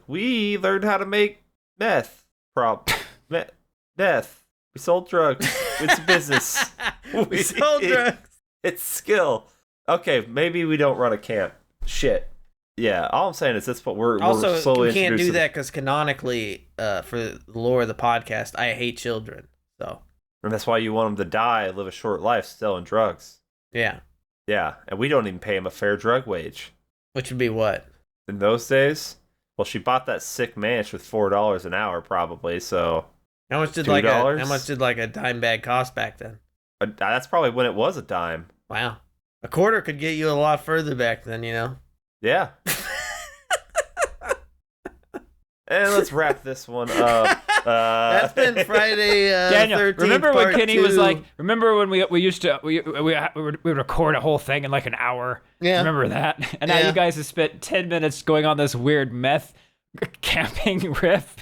We learned how to make meth. Death. We sold drugs. It's a business. We sold drugs. It's skill. Okay, maybe we don't run a camp. Shit. Yeah, all I'm saying is that's what we're Also, slowly we can't do introducing. that because canonically, for the lore of the podcast, I hate children. So, And that's why you want them to die, live a short life, selling drugs. yeah. Yeah, and we don't even pay them a fair drug wage. Which would be what? In those days, well, she bought that sick manch with $4 an hour, probably. So How much did $2? A dime bag cost back then? That's probably when it was a dime. Wow. A quarter could get you a lot further back then, Yeah. And let's wrap this one up. That's been Friday. Daniel, 13th, remember when part Kenny 2. was like? Remember when we used to we would record a whole thing in like an hour? Yeah. Remember that? And now Yeah. you guys have spent 10 minutes going on this weird meth camping riff.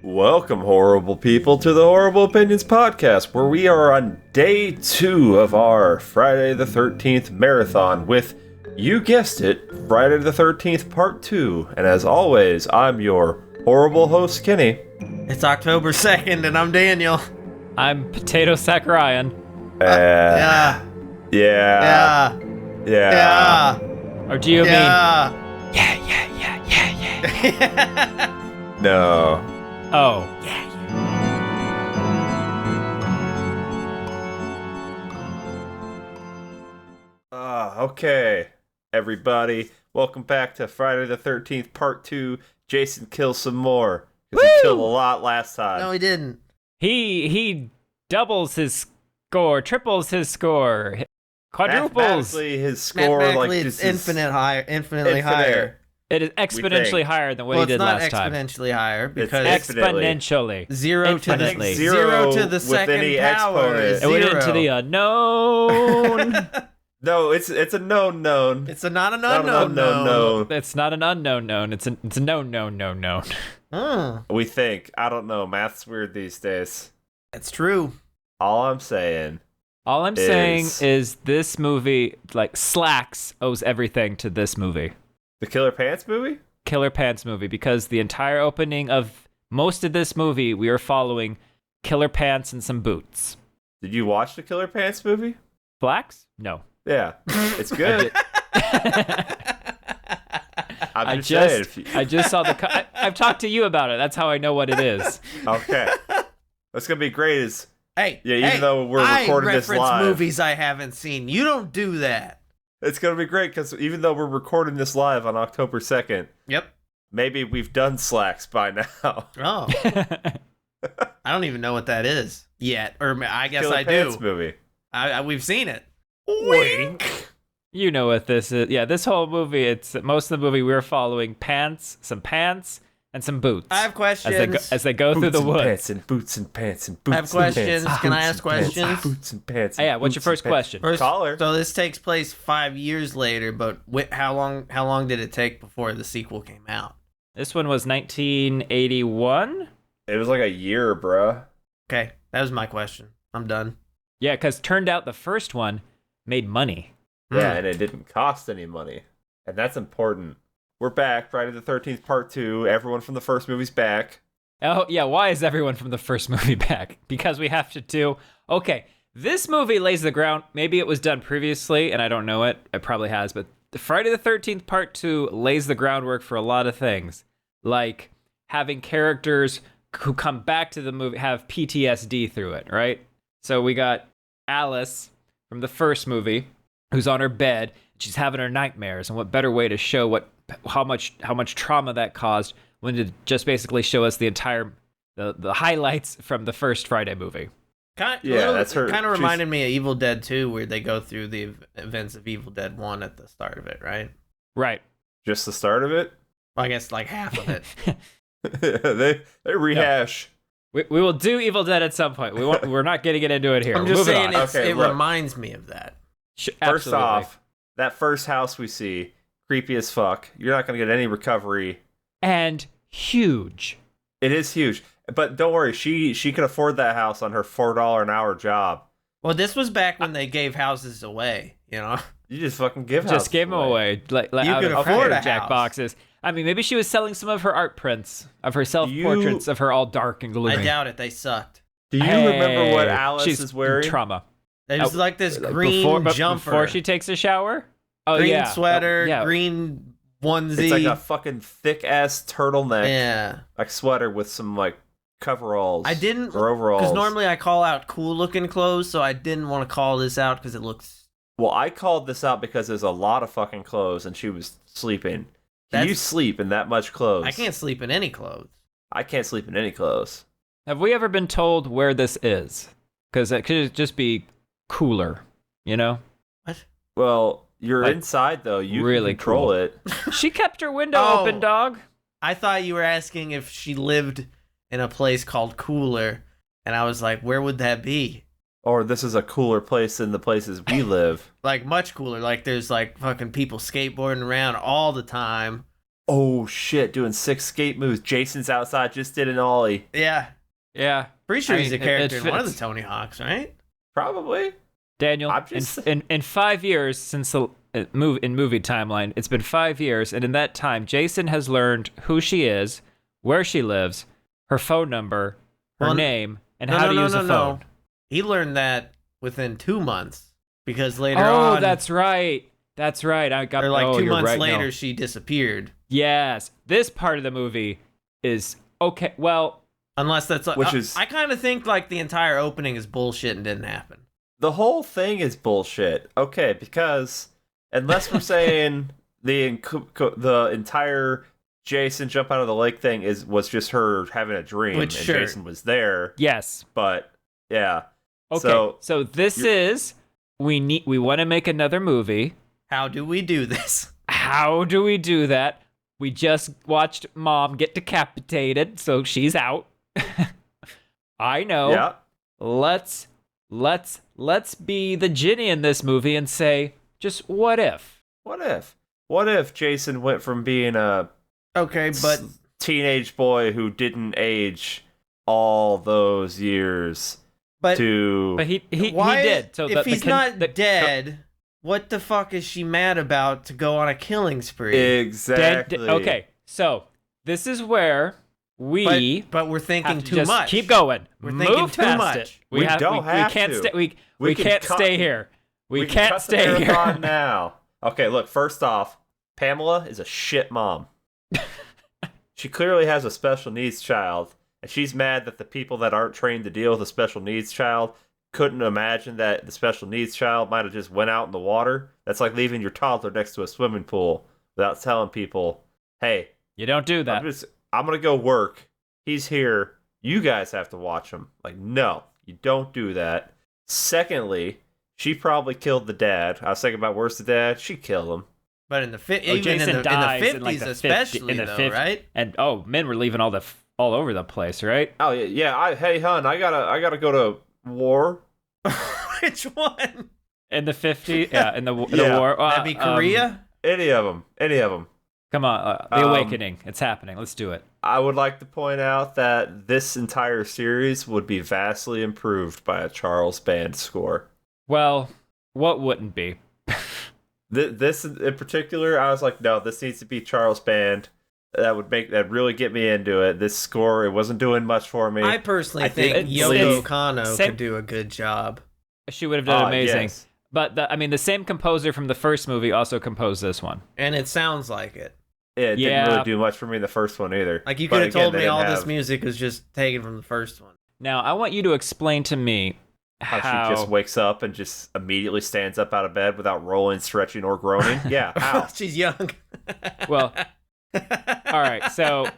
Welcome, horrible people, to the Horrorble Opinions podcast, where we are on day 2 of our Friday the 13th marathon with, you guessed it, Friday the 13th part 2. And as always, I'm your horrible host, Kenny. It's October 2nd, and I'm Daniel. I'm Potato Saccharine. Yeah. Yeah. Or do you mean? Yeah. Yeah. No. Oh. Okay, everybody. Welcome back to Friday the 13th part 2. Jason kills some more. Because he killed a lot last time. No, he didn't. He doubles his score, triples his score, quadruples. Mathematically, his score Mathematically, just it's is infinitely higher. It is exponentially think. higher than what Well, he it's did not last time. exponentially higher because Infinitely. Exponentially. zero to the Infinitely. zero to the with second any power is exponent. It went zero. into the unknown. No, it's a known. It's not an Not unknown. an unknown known. It's not an unknown known. It's a known. We think. I don't know. Math's weird these days. That's true. All I'm saying. All I'm saying is this movie, like Slacks, owes everything to this movie. The Killer Pants movie? Killer Pants movie, because the entire opening of most of this movie, we are following Killer Pants and some boots. Did you watch the Killer Pants movie? Slacks? No. Yeah. It's good. I'm I just saying. just saw the. I've talked to you about it. That's how I know what it is. Okay. What's going to be great is, Hey, even though we're recording this I reference live. movies I haven't seen. You don't do that. It's going to be great because even though we're recording this live on October 2nd, Yep. maybe we've done Slacks by now. Oh. I don't even know what that is yet. Or I guess Killer I Pants do. movie. We've seen it. Wink. You know what this is. Yeah, this whole movie, it's most of the movie we're following some pants, and some boots. I have questions. As they go through the woods. Boots and pants and boots I have and questions. pants. Can I Boots ask and pants. questions? Boots and pants. Oh, yeah, what's your first question? Caller. So this takes place 5 years later, but how long did it take before the sequel came out? This one was 1981? It was like a year, bruh. Okay, that was my question. I'm done. Yeah, because turned out the first one made money. Yeah, and it didn't cost any money. And that's important. We're back, Friday the 13th, part 2. Everyone from the first movie's back. Oh, yeah, why is everyone from the first movie back? Because we have to do... Okay, this movie lays the ground. Maybe it was done previously, and I don't know it. It probably has, but the Friday the 13th, part 2 lays the groundwork for a lot of things. Like having characters who come back to the movie have PTSD through it, right? So we got Alice from the first movie, who's on her bed. She's having her nightmares, and what better way to show how much trauma that caused when to just basically show us the entire the highlights from the first Friday movie. That's her. Kind of reminded me of Evil Dead 2, where they go through the events of Evil Dead 1 at the start of it, right? Right. Just the start of it? Well, I guess like half of they it. rehash. We will do Evil Dead at some point. We're not getting it into it here. I'm We're just moving saying on. Okay, it look. reminds me of that. First Absolutely. off, that first house we see, creepy as fuck. You're not going to get any recovery. And huge. It is huge. But don't worry, she could afford that house on her $4 an hour job. Well, this was back when they gave houses away, you know? You just fucking give houses Just gave them away. Like You out could of afford a Jack house. boxes. I mean, maybe she was selling some of her art prints of her self-portraits of her all dark and gloomy. I doubt it. They sucked. Do you remember what Alice she's is wearing? in trauma. It was like this green jumper. Before she takes a shower? Oh, green yeah. sweater, Oh, yeah. green onesie. It's like a fucking thick-ass turtleneck. Yeah. Like sweater with some, like, coveralls. I didn't... Or overalls. Because normally I call out cool-looking clothes, so I didn't want to call this out because it looks... Well, I called this out because there's a lot of fucking clothes and she was sleeping. Can you sleep in that much clothes? I can't sleep in any clothes. I can't sleep in any clothes. Have we ever been told where this is? Because it could just be cooler, you know? What? Well, you're Like, inside, though. You really can control cool. it. She kept her window Oh. open, dog. I thought you were asking if she lived in a place called Cooler, and I was like, where would that be? Or this is a cooler place than the places we live. Like, much cooler. Like, there's, like, fucking people skateboarding around all the time. Oh, shit. Doing 6 skate moves. Jason's outside, just did an ollie. Yeah. Yeah. Pretty sure I he's mean, a character it in one of the fits. Tony Hawks, right? Probably. Daniel, I'm just in 5 years since the movie timeline, it's been 5 years, and in that time, Jason has learned who she is, where she lives, her phone number, her name, and how to use a phone. He learned that within 2 months because later Oh, on, that's right. That's right. I got. or like oh, 2 you're months right, later, no. she disappeared. Yes, this part of the movie is okay. Well, Unless that's Which is- I kind of think like the entire opening is bullshit and didn't happen. The whole thing is bullshit. Okay, because unless we're saying the entire Jason jump out of the lake thing was just her having a dream and sure. Jason was there. yes. But yeah. Okay. So this is we want to make another movie. How do we do this? How do we do that? We just watched Mom get decapitated, so she's out. I know. Yeah. Let's be the Ginny in this movie and say, just what if? What if Jason went from being a Okay, but teenage boy who didn't age all those years to But he why did. So if he's not dead, what the fuck is she mad about to go on a killing spree? Exactly. Okay, so this is where we but we're thinking have to too just much. keep going. We're Move thinking too past much. it. We don't have can't to. Stay, we We can can't cut- stay here. We can can't cut the stay marathon here. now. Okay, look, first off, Pamela is a shit mom. She clearly has a special needs child, and she's mad that the people that aren't trained to deal with a special needs child couldn't imagine that the special needs child might have just went out in the water. That's like leaving your toddler next to a swimming pool without telling people, hey, You don't do that. I'm going to go work. He's here. You guys have to watch him. Like, no, you don't do that. Secondly, she probably killed the dad. I was thinking about where's the dad? She killed him. But in the Jason in the dies 50s in like the especially in the though, 50s. right? And men were leaving all over the place, right? Oh yeah. Hey hun, I gotta go to war. Which one? In the 50s, yeah, in the Yeah. war. That'd be Korea? Any of them. Come on, The Awakening. It's happening. Let's do it. I would like to point out that this entire series would be vastly improved by a Charles Band score. Well, what wouldn't be? This in particular, I was like, no, this needs to be Charles Band. That really get me into it. This score, it wasn't doing much for me. I personally I think think Yoko it's- Kanno could do a good job. She would have done amazing. Yes. But the same composer from the first movie also composed this one. And it sounds like it. It didn't Yeah. really do much for me in the first one either. Like you But could have again, told they me didn't all this have music was just taken from the first one. Now, I want you to explain to me how how she just wakes up and just immediately stands up out of bed without rolling, stretching, or groaning. Yeah, how? She's young. Well, all right, so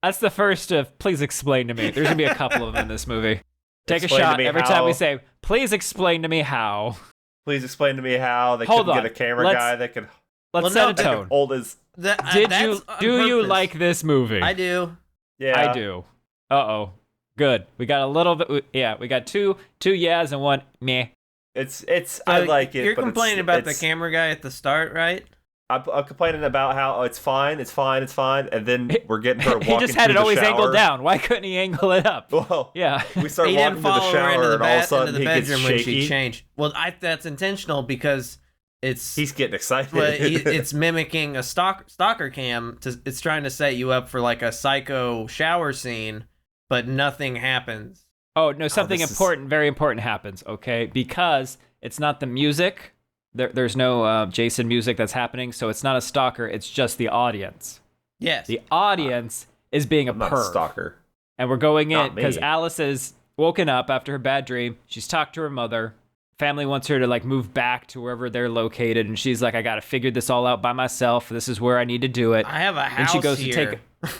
that's the first of please explain to me. There's going to be a couple of them in this movie. Take Explain a to shot me every time how- we say, please explain to me how. Please explain to me how they Hold couldn't on. get a camera Let's- guy that could Let's Well, no, set a tone. hold his. Do you like this movie? I do. Yeah, I do. Uh-oh. Good. We got a little bit. Yeah, we got two yeahs and one meh. It's. I like it. You're but complaining it's, about the it's- camera guy at the start, right? I'm complaining about how it's fine, and then we're getting her walking He just had through it always the shower. angled down. Why couldn't he angle it up? Well, Yeah. we start He walking didn't to the follow her shower, into and all of a into sudden the he gets bedroom when she shaky. changed. Well, that's intentional because He's getting excited. but it's mimicking a stalker cam. It's trying to set you up for like a psycho shower scene, but nothing happens. Oh, no, something important, very important happens, okay? Because it's not the music. There's no Jason music that's happening, so it's not a stalker. It's just the audience. Yes. The audience is being a I'm not a perv. stalker. And we're going in Not me. because Alice is woken up after her bad dream. She's talked to her mother. Family wants her to like move back to wherever they're located, and she's like, "I got to figure this all out by myself. This is where I need to do it." I have a house And she goes here. to take.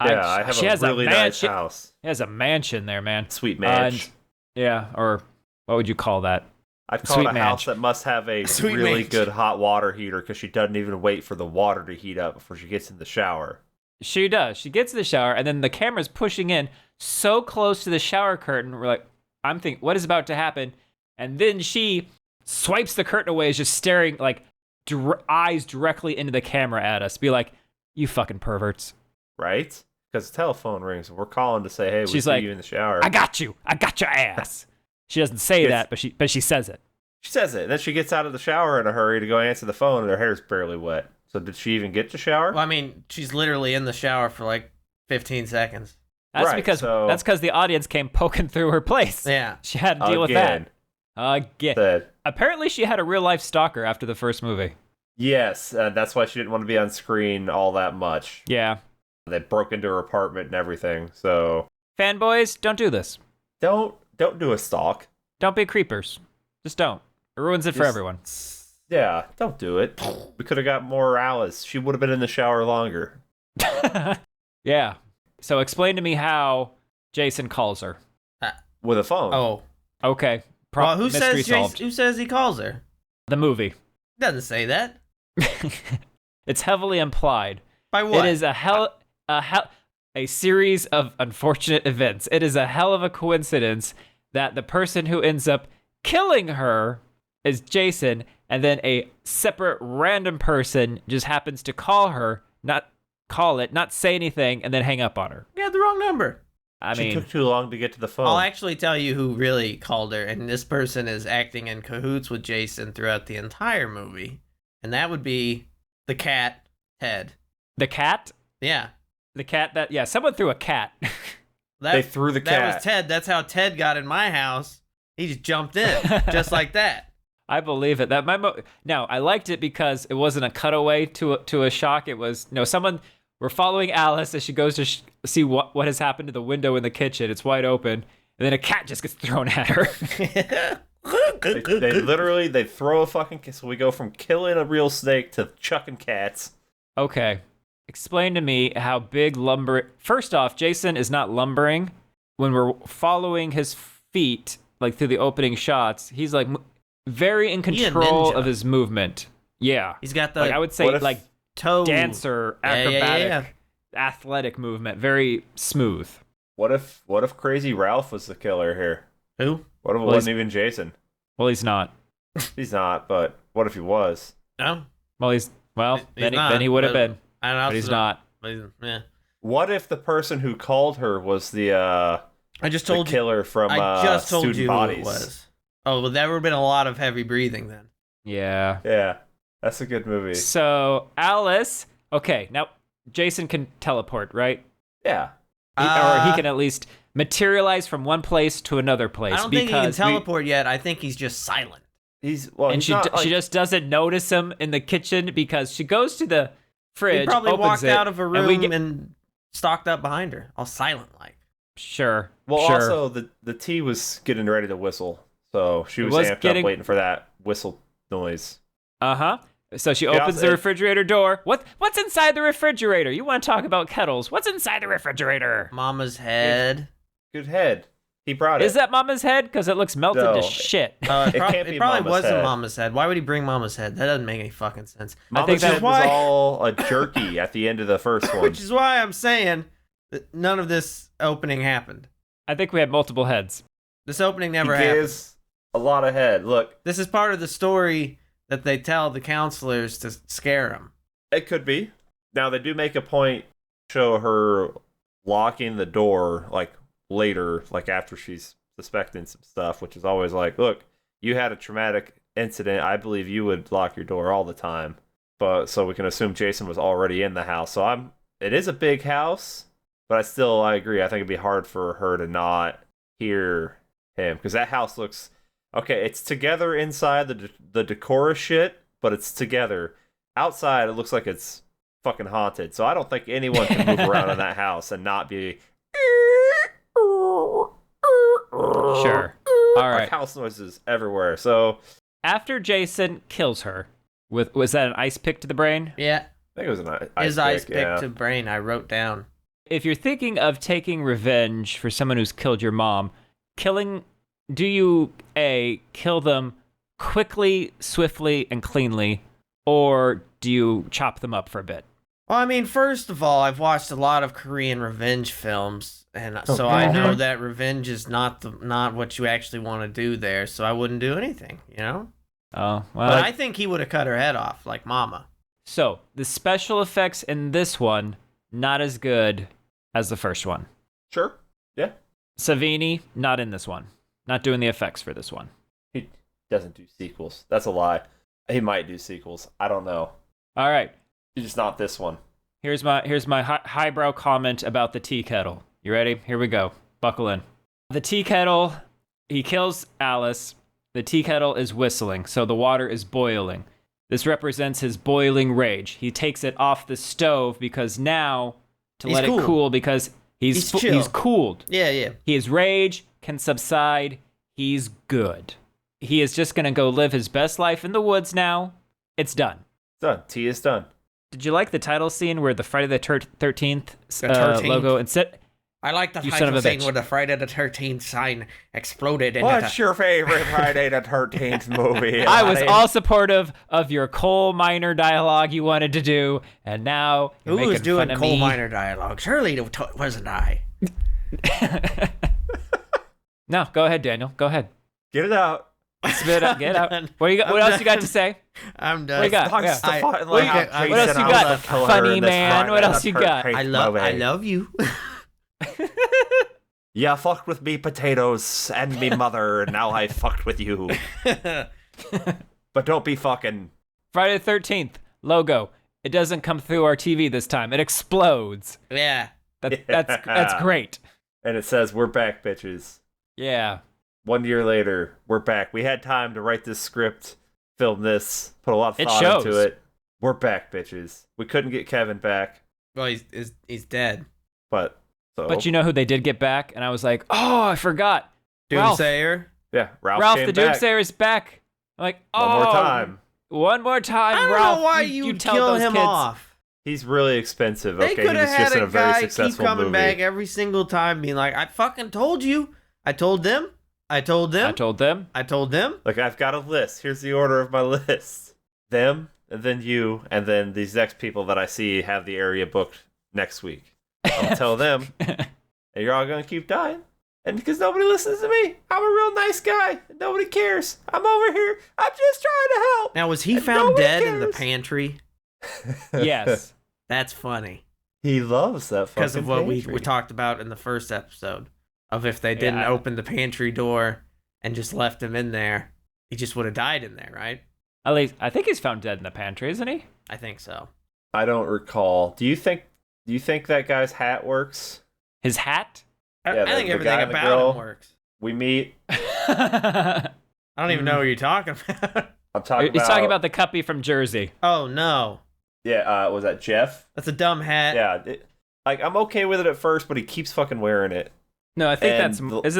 I have she a has really nice she house. has a mansion there, man. Sweet manch. Yeah, or what would you call that? I'd call Sweet it a house manch. that must have a Sweet really manch. good hot water heater because she doesn't even wait for the water to heat up before she gets in the shower. She does. She gets to the shower, and then the camera's pushing in so close to the shower curtain. We're like, I'm thinking, what is about to happen? And then she swipes the curtain away, is just staring like eyes directly into the camera at us. Be like, you fucking perverts. Right? Because the telephone rings and we're calling to say, hey, we She's see like, you in the shower. I got you. I got your ass. She doesn't say that, but she says it. She says it. And then she gets out of the shower in a hurry to go answer the phone and her hair's barely wet. So did she even get to shower? Well, I mean, she's literally in the shower for like 15 seconds. That's Right, because so- that's because the audience came poking through her place. Yeah. She had to deal with that. Again. Said, Apparently, she had a real life stalker after the first movie. yes, that's why she didn't want to be on screen all that much. Yeah. They broke into her apartment and everything. So Fanboys, don't do this. don't do a stalk. Don't be creepers. Just don't. It ruins it for Just- everyone. Yeah, don't do it. We could have got more Alice. She would have been in the shower longer. Yeah. So explain to me how Jason calls her. With a phone. Oh. Okay. Well, who mystery says solved. who says he calls her? The movie. Doesn't say that. It's heavily implied. By what? It is a series of unfortunate events. It is a hell of a coincidence that the person who ends up killing her is Jason, and then a separate random person just happens to call her, not say anything, and then hang up on her. You had the wrong number. I She mean, took too long to get to the phone. I'll actually tell you who really called her, and this person is acting in cahoots with Jason throughout the entire movie, and that would be the cat, Ted. the cat? Yeah. The cat that, yeah, someone threw a cat. They threw the That cat. was Ted. That's how Ted got in my house. He just jumped in, just like that. I believe it. Now, I liked it because it wasn't a cutaway to a shock. It was, someone, we're following Alice as she goes to see what has happened to the window in the kitchen. It's wide open. And then a cat just gets thrown at her. They throw a fucking... So we go from killing a real snake to chucking cats. Okay. Explain to me how big First off, Jason is not lumbering. When we're following his feet, like through the opening shots, he's like very in He a control ninja. of his movement. Yeah. He's got the Like I would say What if- like toe dancer, Yeah, acrobatic, yeah. athletic movement, very smooth. What if Crazy Ralph was the killer here? Who? What if it Well, wasn't even Jason? Well, he's not. He's not, but what if he was? No. Well, He's then not, he would have but- been, I don't know. but he's not. Yeah. What if the person who called her was the I just told you. killer from I just told Student you Bodies? who it was. Oh, well, there would have been a lot of heavy breathing then. Yeah. Yeah, that's a good movie. So Alice. Okay, now Jason can teleport, right? Yeah, Or he can at least materialize from one place to another place. I don't think he can because teleport yet. I think he's just silent. and she just doesn't notice him in the kitchen because she goes to the fridge. He probably opens walked it, out of a and we room get- and stalked up behind her, all silent like. Sure. Well, sure. also the tea was getting ready to whistle, so she was, was amped getting- up waiting for that whistle noise. Uh-huh. So she Yeah, opens the it- refrigerator door. What's inside the refrigerator? You want to talk about kettles? What's inside the refrigerator? Mama's head. Good head. He brought it. Is that Mama's head? Because it looks melted No. to shit. It, It prob- can't it be probably Mama's wasn't head. Mama's head. Why would he bring Mama's head? That doesn't make any fucking sense. Mama's think head that's was why- all a jerky at the end of the first one. Which is why I'm saying that none of this opening happened. I think we had multiple heads. This opening He never happened. gives a lot of head. Look, This is part of the story that they tell the counselors to scare him. It could be. Now, they do make a point, show her locking the door, like, later, like, after she's suspecting some stuff, which is always like, look, you had a traumatic incident. I believe you would lock your door all the time. But so we can assume Jason was already in the house. So it is a big house, but I agree. I think it'd be hard for her to not hear him, because that house looks, okay, it's together inside, the decor is shit, but it's together. Outside, it looks like it's fucking haunted. So I don't think anyone can move around in that house and not be Sure. All right. like house noises everywhere. So After Jason kills her, was that an ice pick to the brain? Yeah. I think it was an His ice pick yeah. to brain, I wrote down. If you're thinking of taking revenge for someone who's killed your mom, do you A, kill them quickly, swiftly, and cleanly, or do you chop them up for a bit? Well, I mean, first of all, I've watched a lot of Korean revenge films, and so I know that revenge is not what you actually want to do there, so I wouldn't do anything, you know? Oh, well. But I think he would have cut her head off, like Mama. So, the special effects in this one, not as good as the first one. Sure. Yeah. Savini, not in this one. Not doing the effects for this one. He doesn't do sequels. That's a lie. He might do sequels. I don't know. All right. He's just not this one. Here's my highbrow comment about the tea kettle. You ready? Here we go. Buckle in. The tea kettle, he kills Alice. The tea kettle is whistling, so the water is boiling. This represents his boiling rage. He takes it off the stove because now, He's let cool. it cool, because he's chill. cooled. Yeah. His rage can subside. He's good. He is just going to go live his best life in the woods now. It's done. Done. Tea is done. Did you like the title scene where the Friday the 13th logo instead? I like the You son of title a scene bitch. where the Friday the 13th sign exploded. What's your favorite Friday the 13th movie? I was Lonnie? all supportive of your coal miner dialogue you wanted to do, and now you're Who was making doing fun of coal me. miner dialogue? Surely it wasn't I. No, go ahead, Daniel. Go ahead. Get it out. Spit it. Get out. done. What I'm else you got done. to say? I'm done. What you got? Talks Yeah. to I- fucking what like you- how what else Jason you got? Allen killed her Funny in this man. Friday What the else you got? 13th I movie. love you. Yeah, fucked with me potatoes and me mother. Now I fucked with you. But don't be fucking. Friday the 13th logo. It doesn't come through our TV this time. It explodes. Yeah. That's great. And it says, "We're back, bitches." Yeah. 1 year later, we're back. We had time to write this script, film this, put a lot of It thought shows. into it. We're back, bitches. We couldn't get Kevin back, Well, he's dead. but so But you know who they did get back? And I was like, oh, I forgot. Ralph. Doomsayer. yeah, Ralph The came back Doomsayer is back. I'm like, oh. one more time. One more time, I don't Ralph. know why you tell kill those him kids. off. He's really expensive. They Okay, could he have was had just in a a very guy keep successful coming movie. back every single time, being like, "I fucking told you. I told them. I told them. I told them. I told them." Like, I've got a list. Here's the order of my list. Them, and then you, and then these next people that I see have the area booked next week. I'll tell them, and you're all gonna keep dying. And because nobody listens to me, I'm a real nice guy. And nobody cares. I'm over here. I'm just trying to help. Now, was he And found nobody dead in the cares. pantry? Yes. That's funny He loves that fucking because of what we pantry. talked about in the first episode of if they didn't Yeah. open the pantry door and just left him in there, he just would have died in there, right? At least, I think he's found dead in the pantry, isn't he? I think so. I don't recall. Do you think that guy's hat works? His hat? I, Yeah, I think the everything guy and the about girl. him works. We meet. I don't even know what you're talking about. I'm talking He's about. talking about the cuppy from Jersey. Oh no, Yeah, was that Jeff? that's a dumb hat. Yeah. I'm okay with it at first, but he keeps fucking wearing it. No, I think And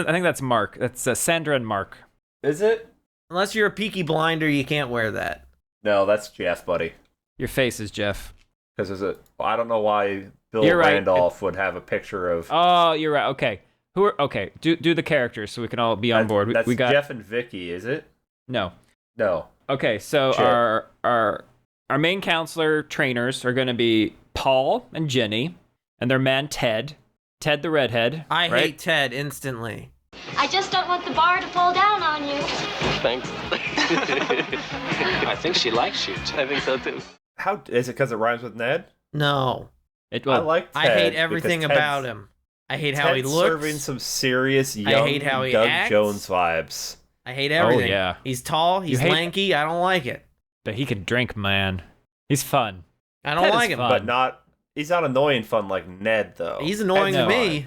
I think that's Mark. That's Sandra and Mark. Is it? Unless you're a Peaky Blinder, you can't wear that. No, that's Jeff, buddy. Your face is Jeff. Because I don't know why Bill You're right. Randolph would have a picture of. Oh, you're right. Okay. Okay. Do the characters so we can all be on board. That's We got Jeff and Vicky, is it? no. No. Okay, so Sure. our main counselor trainers are going to be Paul and Ginny, and their man Ted the redhead. I right? hate Ted instantly. I just don't want the bar to fall down on you. Thanks. I think she likes you. I think so too. How is it? Because it rhymes with Ned? No. I like Ted. I hate everything about him. I hate how he Ted's looks. serving some serious young hate how he Doug acts. Jones vibes. I hate everything. Oh, yeah. He's tall. He's lanky. I don't like it. But he can drink, man. He's fun. I don't Ted like is him. fun. But not. He's not annoying fun like Ned though. He's annoying to Ted's me.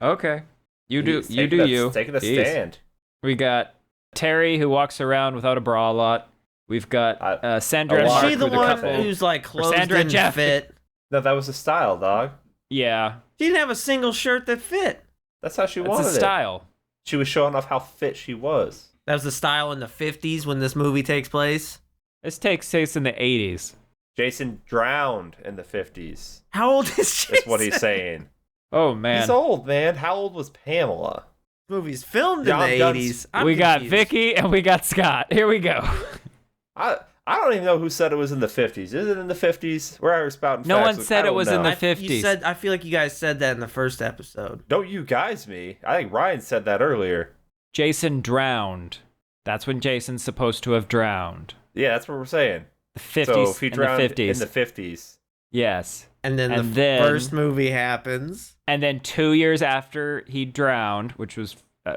Okay. You do He's you. Taking a Jeez. stand. We got Terry, who walks around without a bra a lot. We've got Sandra and Is Mark, she the who are one couple. who's like clothes Sandra and didn't Jeff. fit? No, that was a style, dog. Yeah. She didn't have a single shirt that fit. That's how she That's wanted a style. it. She was showing off how fit she was. That was the style in the 50s when this movie takes place. This takes place in the 80s. Jason drowned in the 50s. How old is Jason? That's what he's saying. Oh, man. He's old, man. How old was Pamela? This movie's filmed John in the Dunn's- 80s. We got confused. Vicky and we got Scott. Here we go. I don't even know who said it was in the 50s. Is it in the 50s? We're spouting No facts. one Look, said I it don't was in know. the 50s. I feel like you guys said that in the first episode. Don't you guys me. I think Ryan said that earlier. Jason drowned. That's when Jason's supposed to have drowned. Yeah, that's what we're saying. The 50s So if he and drowned the 50s. in the 50s. Yes. And then And the then- first movie happens. And then 2 years after he drowned, which was, I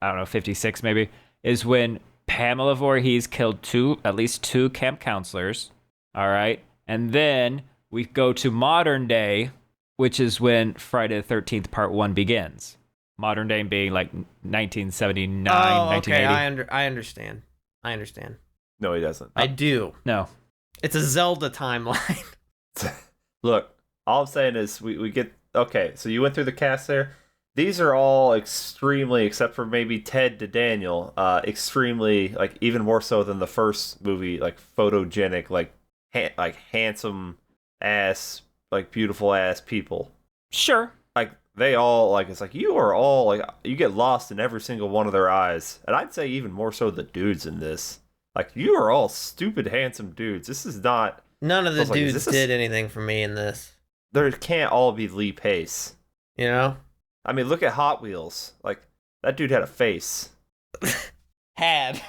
don't know, 56 maybe, is when Pamela Voorhees killed at least two camp counselors. All right. And then we go to modern day, which is when Friday the 13th Part 1 begins. Modern day being like 1979, Oh, okay. 1980. I understand. I understand. No, he doesn't. I do. No. It's a Zelda timeline. Look, all I'm saying is we get... Okay, so you went through the cast there. These are all extremely, except for maybe Ted to Daniel, extremely, like, even more so than the first movie, like, photogenic, like handsome ass, like, beautiful ass people. Sure. Like, they all, like, it's like, you are all, like, you get lost in every single one of their eyes. And I'd say even more so the dudes in this. Like, you are all stupid, handsome dudes. This is not... None of the I was like, is dudes this did anything for me in this. There can't all be Lee Pace. You know? I mean, look at Hot Wheels. Like, that dude had a face. Had.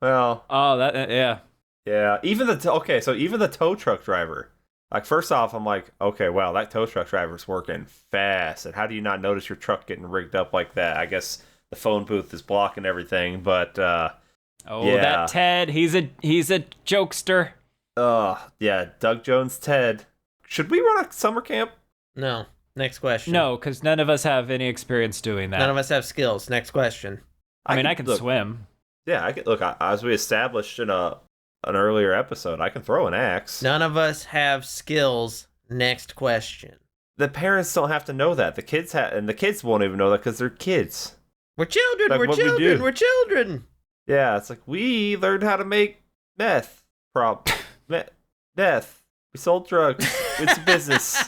Well, Oh, that, yeah. yeah. Even even the tow truck driver. Like, first off, I'm like, okay, wow, that tow truck driver's working fast. And how do you not notice your truck getting rigged up like that? I guess the phone booth is blocking everything, but, Oh, yeah. that Ted, he's a jokester. yeah, Doug Jones, Ted. Should we run a summer camp? No. Next question. No, because none of us have any experience doing that. None of us have skills. Next question. I mean, I can look, swim. Yeah, I can look. As we established in an earlier episode, I can throw an axe. None of us have skills. Next question. The parents don't have to know that. The kids and the kids won't even know that because they're kids. We're children. Like We're what we children. do. We're children. Yeah, it's like we learned how to make meth. Meth. We sold drugs. It's a business.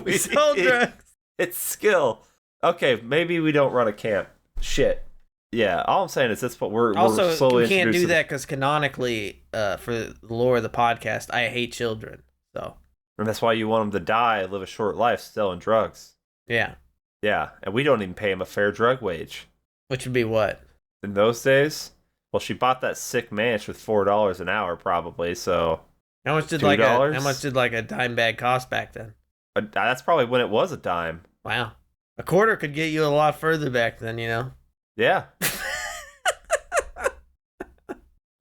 We sold drugs. It's skill. Okay, maybe we don't run a camp. Shit. Yeah, all I'm saying is that's what we're Also, slowly we can't do introducing. that because canonically, for the lore of the podcast, I hate children. So, And that's why you want them to die and live a short life selling drugs. yeah. Yeah, and we don't even pay them a fair drug wage. Which would be what? In those days, well, she bought that sick manch with $4 an hour, probably. So How much did $2? like a dime bag cost back then? that's probably when it was a dime. Wow. A quarter could get you a lot further back then, you know? Yeah.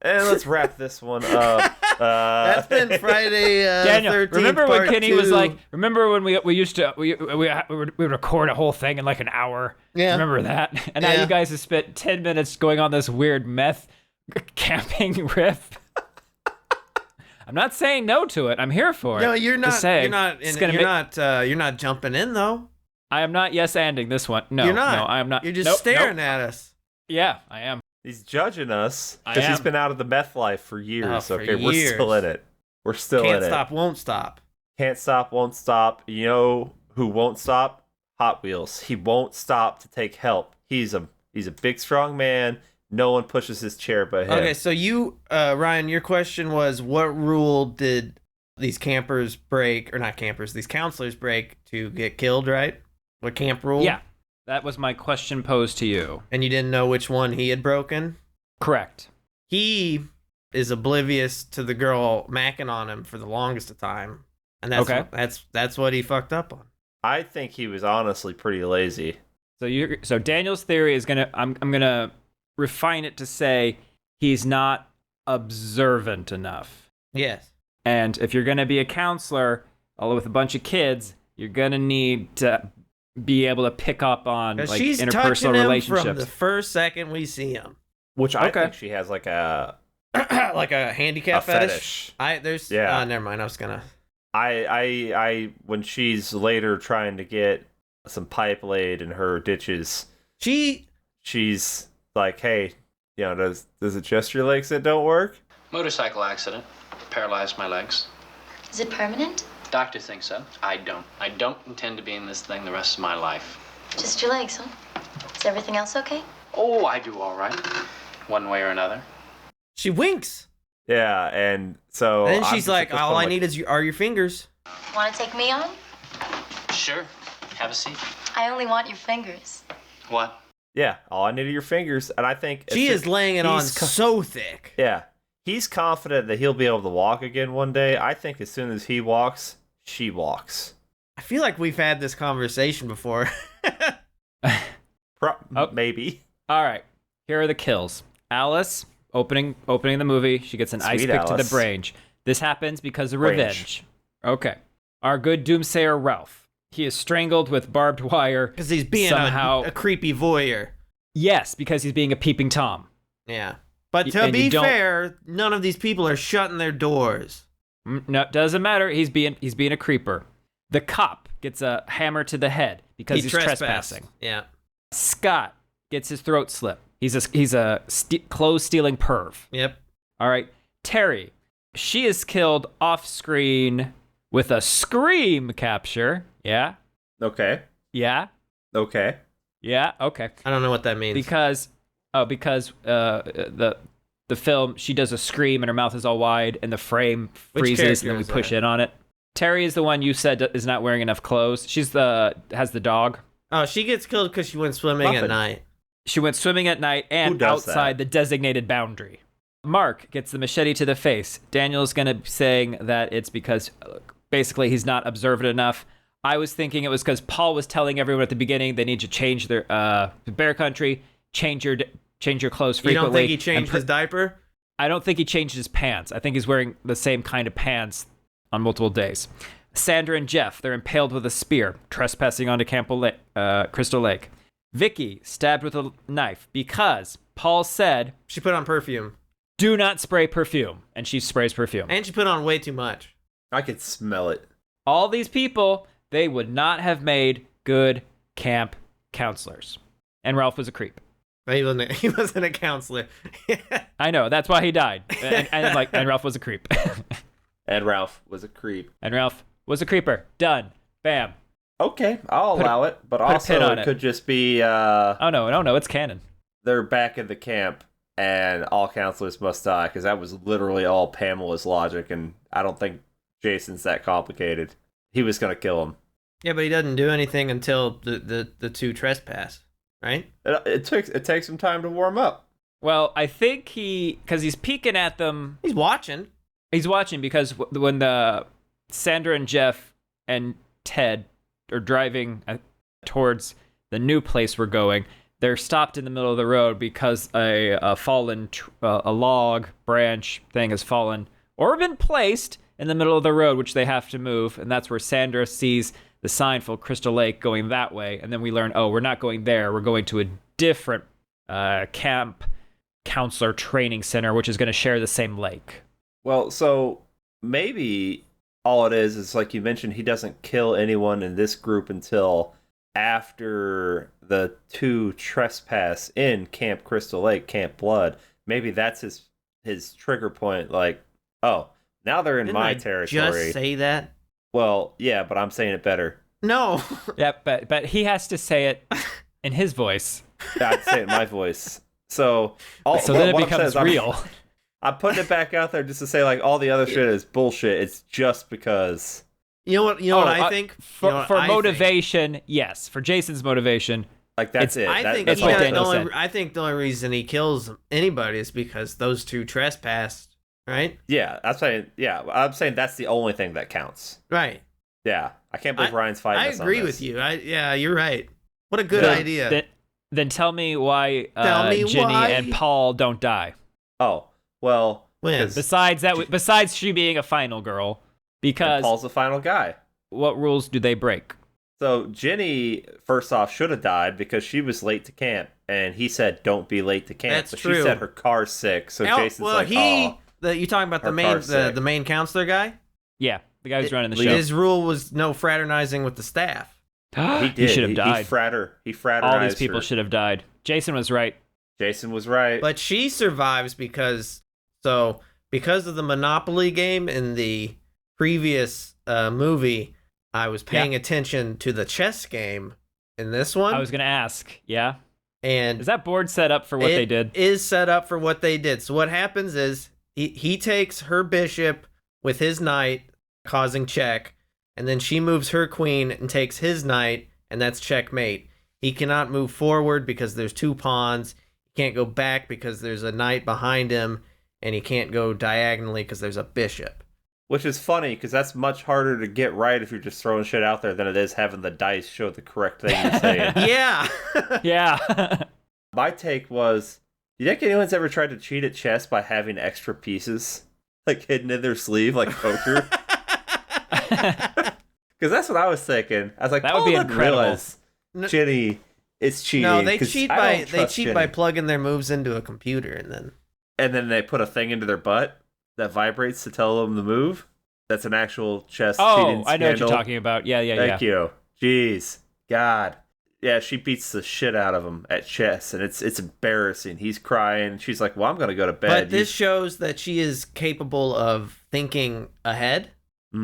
And let's wrap this one up. That's been Friday Daniel, 13th, remember when part Kenny 2. was like, remember when we used to, we would record a whole thing in like an hour? Yeah. Remember that? And now Yeah. you guys have spent 10 minutes going on this weird meth camping riff. I'm not saying no to it. I'm here for it. No, you're not. Just saying. You're not. It's In, gonna you're make- not. You're not jumping in though. I am not yes-anding this one. No, You're not. no, I am not. You're just Nope, staring nope. at us. Yeah, I am. He's judging us I because he's am. been out of the meth life for years. Oh, for okay, we're years. still in it. We're still Can't in stop, it. won't stop. Can't stop, won't stop. You know who won't stop? Hot Wheels. He won't stop to take help. He's a big, strong man. No one pushes his chair but him. Okay, so you, Ryan, your question was, what rule did these campers break, or not campers, these counselors break to get killed? Right? What camp rule? Yeah, that was my question posed to you. And you didn't know which one he had broken. Correct. he is oblivious to the girl macking on him for the longest of time, and that's what he fucked up on. I think he was honestly pretty lazy. So Daniel's theory is I'm gonna refine it to say he's not observant enough. Yes. And if you're gonna be a counselor, all with a bunch of kids, you're gonna need to be able to pick up on like she's interpersonal relationships from the first second we see him. Which I think she has like a like a handicap fetish. Never mind. I was gonna. I when she's later trying to get some pipe laid in her ditches, she's like, hey, does it just your legs that don't work? Motorcycle accident. Paralyzed my legs. Is it permanent? Doctor thinks so. I don't intend to be in this thing the rest of my life. Just your legs, huh? Is everything else okay? Oh, I do all right. One way or another. She winks. Yeah, and so... And then she's like, all I need are your fingers. Want to take me on? Sure. Have a seat. I only want your fingers. What? Yeah, all I need are your fingers. And I think... She is laying it on so thick. Yeah. He's confident that he'll be able to walk again one day. I think as soon as he walks, she walks. I feel like we've had this conversation before. Maybe. All right, here are the kills. Alice, opening the movie, she gets an ice pick to the brain. This happens because of revenge. Okay. Our good doomsayer Ralph. He is strangled with barbed wire. Because he's being a creepy voyeur. Yes, because he's being a peeping Tom. Yeah. But to be fair, none of these people are shutting their doors. No, it doesn't matter. He's being a creeper. The cop gets a hammer to the head because he's trespassing. Yeah. Scott gets his throat slit. He's a clothes stealing perv. Yep. All right. Terry, she is killed off screen with a scream capture. Yeah. Okay. Yeah. Okay. Yeah. Okay. I don't know what that means. Because the film, she does a scream and her mouth is all wide and the frame freezes and then we push in on it. Terry is the one you said is not wearing enough clothes. Has the dog. Oh, she gets killed because she went swimming at night. She went swimming at night and outside the designated boundary. Mark gets the machete to the face. Daniel's going to be saying that it's because basically he's not observant enough. I was thinking it was because Paul was telling everyone at the beginning they need to change their bear country, change your clothes frequently. You don't think he changed his diaper? I don't think he changed his pants. I think he's wearing the same kind of pants on multiple days. Sandra and Jeff, they're impaled with a spear, trespassing onto Crystal Lake. Vicky, stabbed with a knife because Paul said... She put on perfume. Do not spray perfume. And she sprays perfume. And she put on way too much. I could smell it. All these people, they would not have made good camp counselors. And Ralph was a creep. He wasn't a counselor. I know, that's why he died. And Ralph was a creep. And Ralph was a creep. And Ralph was a creeper. Done. Bam. Okay, I'll allow it. But also, it could just be... Oh, no, it's canon. They're back in the camp, and all counselors must die, because that was literally all Pamela's logic, and I don't think Jason's that complicated. He was going to kill him. Yeah, but he doesn't do anything until the two trespass, right? It takes some time to warm up. Well, I think because he's peeking at them... He's watching. He's watching because when Sandra and Jeff and Ted are driving towards the new place we're going, they're stopped in the middle of the road because a fallen a log branch thing has fallen or been placed in the middle of the road, which they have to move, and that's where Sandra sees the sign for Crystal Lake going that way, and then we learn, we're not going there, we're going to a different camp counselor training center, which is going to share the same lake. Well, so maybe all it is like you mentioned, he doesn't kill anyone in this group until after the two trespass in Camp Crystal Lake, Camp Blood. Maybe that's his trigger point, like, oh, now they're in my territory. Just say that? Well, yeah, but I'm saying it better. No. Yeah, but he has to say it in his voice. Yeah, I'd say it in my voice. So then it becomes real. I'm putting it back out there just to say, like, all the other shit is bullshit. It's just because... You know what I think? For motivation, yes. For Jason's motivation, Like that's it. that's what Daniel said. I think the only reason he kills anybody is because those two trespassed, right? Yeah, I'm saying that's the only thing that counts. Right. Yeah, I can't believe Ryan's fighting I us on agree this. with you. Yeah, you're right. What a good idea. Then tell me why Ginny why. and Paul don't die. Oh, well, When? Besides she being a final girl, because Paul's the final guy. What rules do they break? So Ginny, first off, should have died because she was late to camp, and he said, "Don't be late to camp." That's but true. She said her car's sick, so Jason's like, "Oh." You talking about her the car's sick. main counselor guy? Yeah, the guy who's running the show. His rule was no fraternizing with the staff. He did. He should have died. He fraternized. All these people should have died. Jason was right. Jason was right. But she survives because of the Monopoly game in the previous movie. I was paying attention to the chess game in this one. I was gonna ask. Yeah. And is that board set up for what they did? It is set up for what they did. So what happens is he takes her bishop with his knight, causing check, and then she moves her queen and takes his knight, and that's checkmate. He cannot move forward because there's two pawns. He can't go back because there's a knight behind him, and he can't go diagonally because there's a bishop. Which is funny, because that's much harder to get right if you're just throwing shit out there than it is having the dice show the correct thing you're saying. Yeah. Yeah. My take was, do you think anyone's ever tried to cheat at chess by having extra pieces, like hidden in their sleeve, like poker? Because that's what I was thinking. I was like, that would be incredible. Realize Ginny is cheating. No, they cheat by plugging their moves into a computer and then they put a thing into their butt that vibrates to tell them the move. That's an actual chess cheating Oh, I know what scandal. you're talking about. Yeah. Thank you. Jeez. God. Yeah, she beats the shit out of him at chess, and it's embarrassing. He's crying. She's like, well, I'm going to go to bed. But this shows that she is capable of thinking ahead.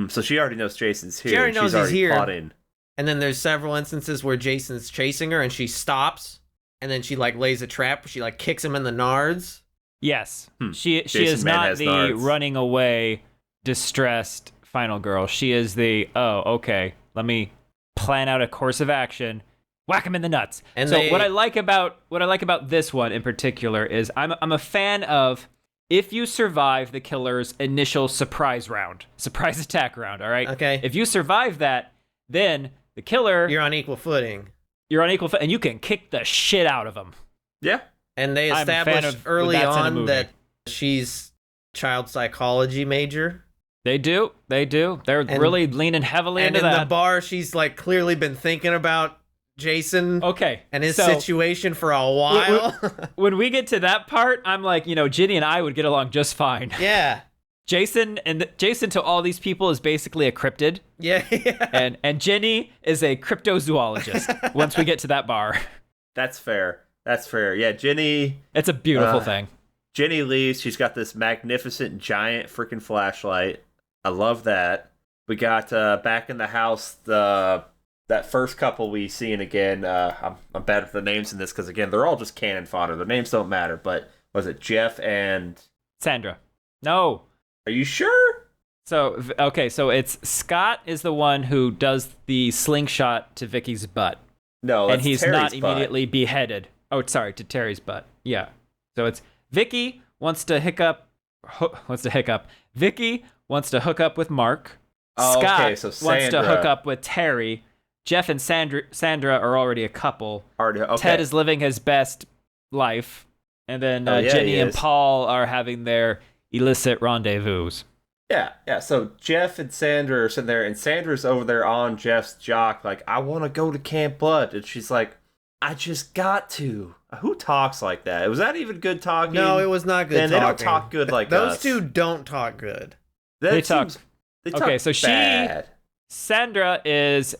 So she already knows Jason's here. She already knows he's here. Plotting. And then there's several instances where Jason's chasing her, and she stops, and then she lays a trap. She kicks him in the nards. Yes. She Jason is Man not has the nards. running away, distressed final girl. She is the, okay, let me plan out a course of action, whack him in the nuts. And so what I like about this one in particular is I'm a fan of, if you survive the killer's initial surprise attack round, all right? Okay. If you survive that, then the killer... You're on equal footing. And you can kick the shit out of him. Yeah. And they established early on that she's child psychology major. They do. They're really leaning heavily into that. And in the bar, she's clearly been thinking about Jason and his situation for a while. When we get to that part, I'm like, Ginny and I would get along just fine. Yeah. Jason to all these people is basically a cryptid. Yeah. And Ginny is a cryptozoologist once we get to that bar. That's fair. Yeah, Ginny... It's a beautiful thing. Ginny leaves. She's got this magnificent, giant freaking flashlight. I love that. We got back in the house, that first couple we seen again. I'm bad with the names in this because, again, they're all just cannon fodder. Their names don't matter, but was it Jeff and... Sandra. No. Are you sure? So it's Scott is the one who does the slingshot to Vicky's butt. No, that's and he's Terry's not immediately beheaded. Oh, sorry, to Terry's butt. Yeah. So it's Vicky wants to hiccup. Vicky wants to hook up with Mark. Oh, Scott okay, so wants to hook up with Terry. Jeff and Sandra are already a couple. Okay. Ted is living his best life. And then Ginny and Paul are having their illicit rendezvous. Yeah. So Jeff and Sandra are sitting there, and Sandra's over there on Jeff's jock, like, I want to go to Camp Blood. And she's like, I just got to. Who talks like that? Was that even good talking? No, it was not good talking. They don't talk good like Those us. two don't talk good. They talk bad. Sandra is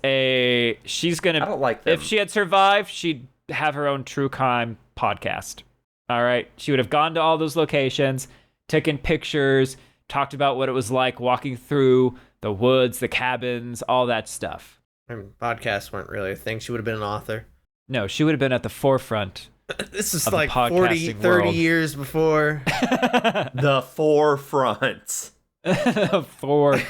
she's going to... I don't like them. If she had survived, she'd have her own true crime podcast. All right? She would have gone to all those locations, taken pictures, talked about what it was like walking through the woods, the cabins, all that stuff. Podcasts weren't really a thing. She would have been an author. No, she would have been at the forefront. This is of like the 40, 30 world. years before. The forefront. Early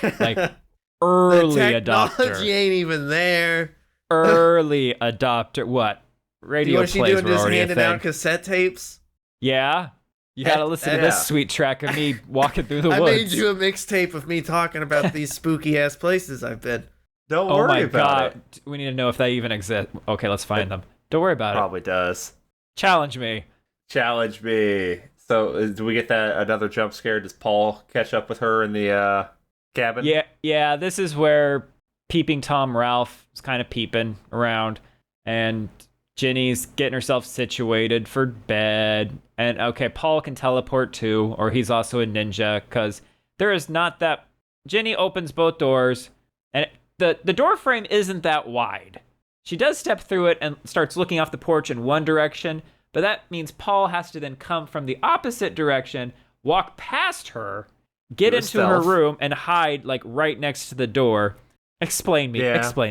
the technology adopter. ain't even there. Early adopter. What? radio What she plays doing? were Just already a handing thing. out cassette tapes. Yeah. You gotta listen to Yeah. this sweet track of me walking through the I woods. made you a mixtape of me talking about these spooky ass places I've been. Don't Oh worry my about god. it. We need to know if they even exist. Okay, let's find them. Don't worry about it. Probably does. Challenge me. Challenge me. So, do we get that another jump scare? Does Paul catch up with her in the cabin? Yeah, this is where peeping Tom Ralph is kind of peeping around, and Ginny's getting herself situated for bed. And okay, Paul can teleport too, or he's also a ninja, because there is not that. Ginny opens both doors, and the door frame isn't that wide. She does step through it and starts looking off the porch in one direction, but that means Paul has to then come from the opposite direction, walk past her, get into her room, and hide like right next to the door. Explain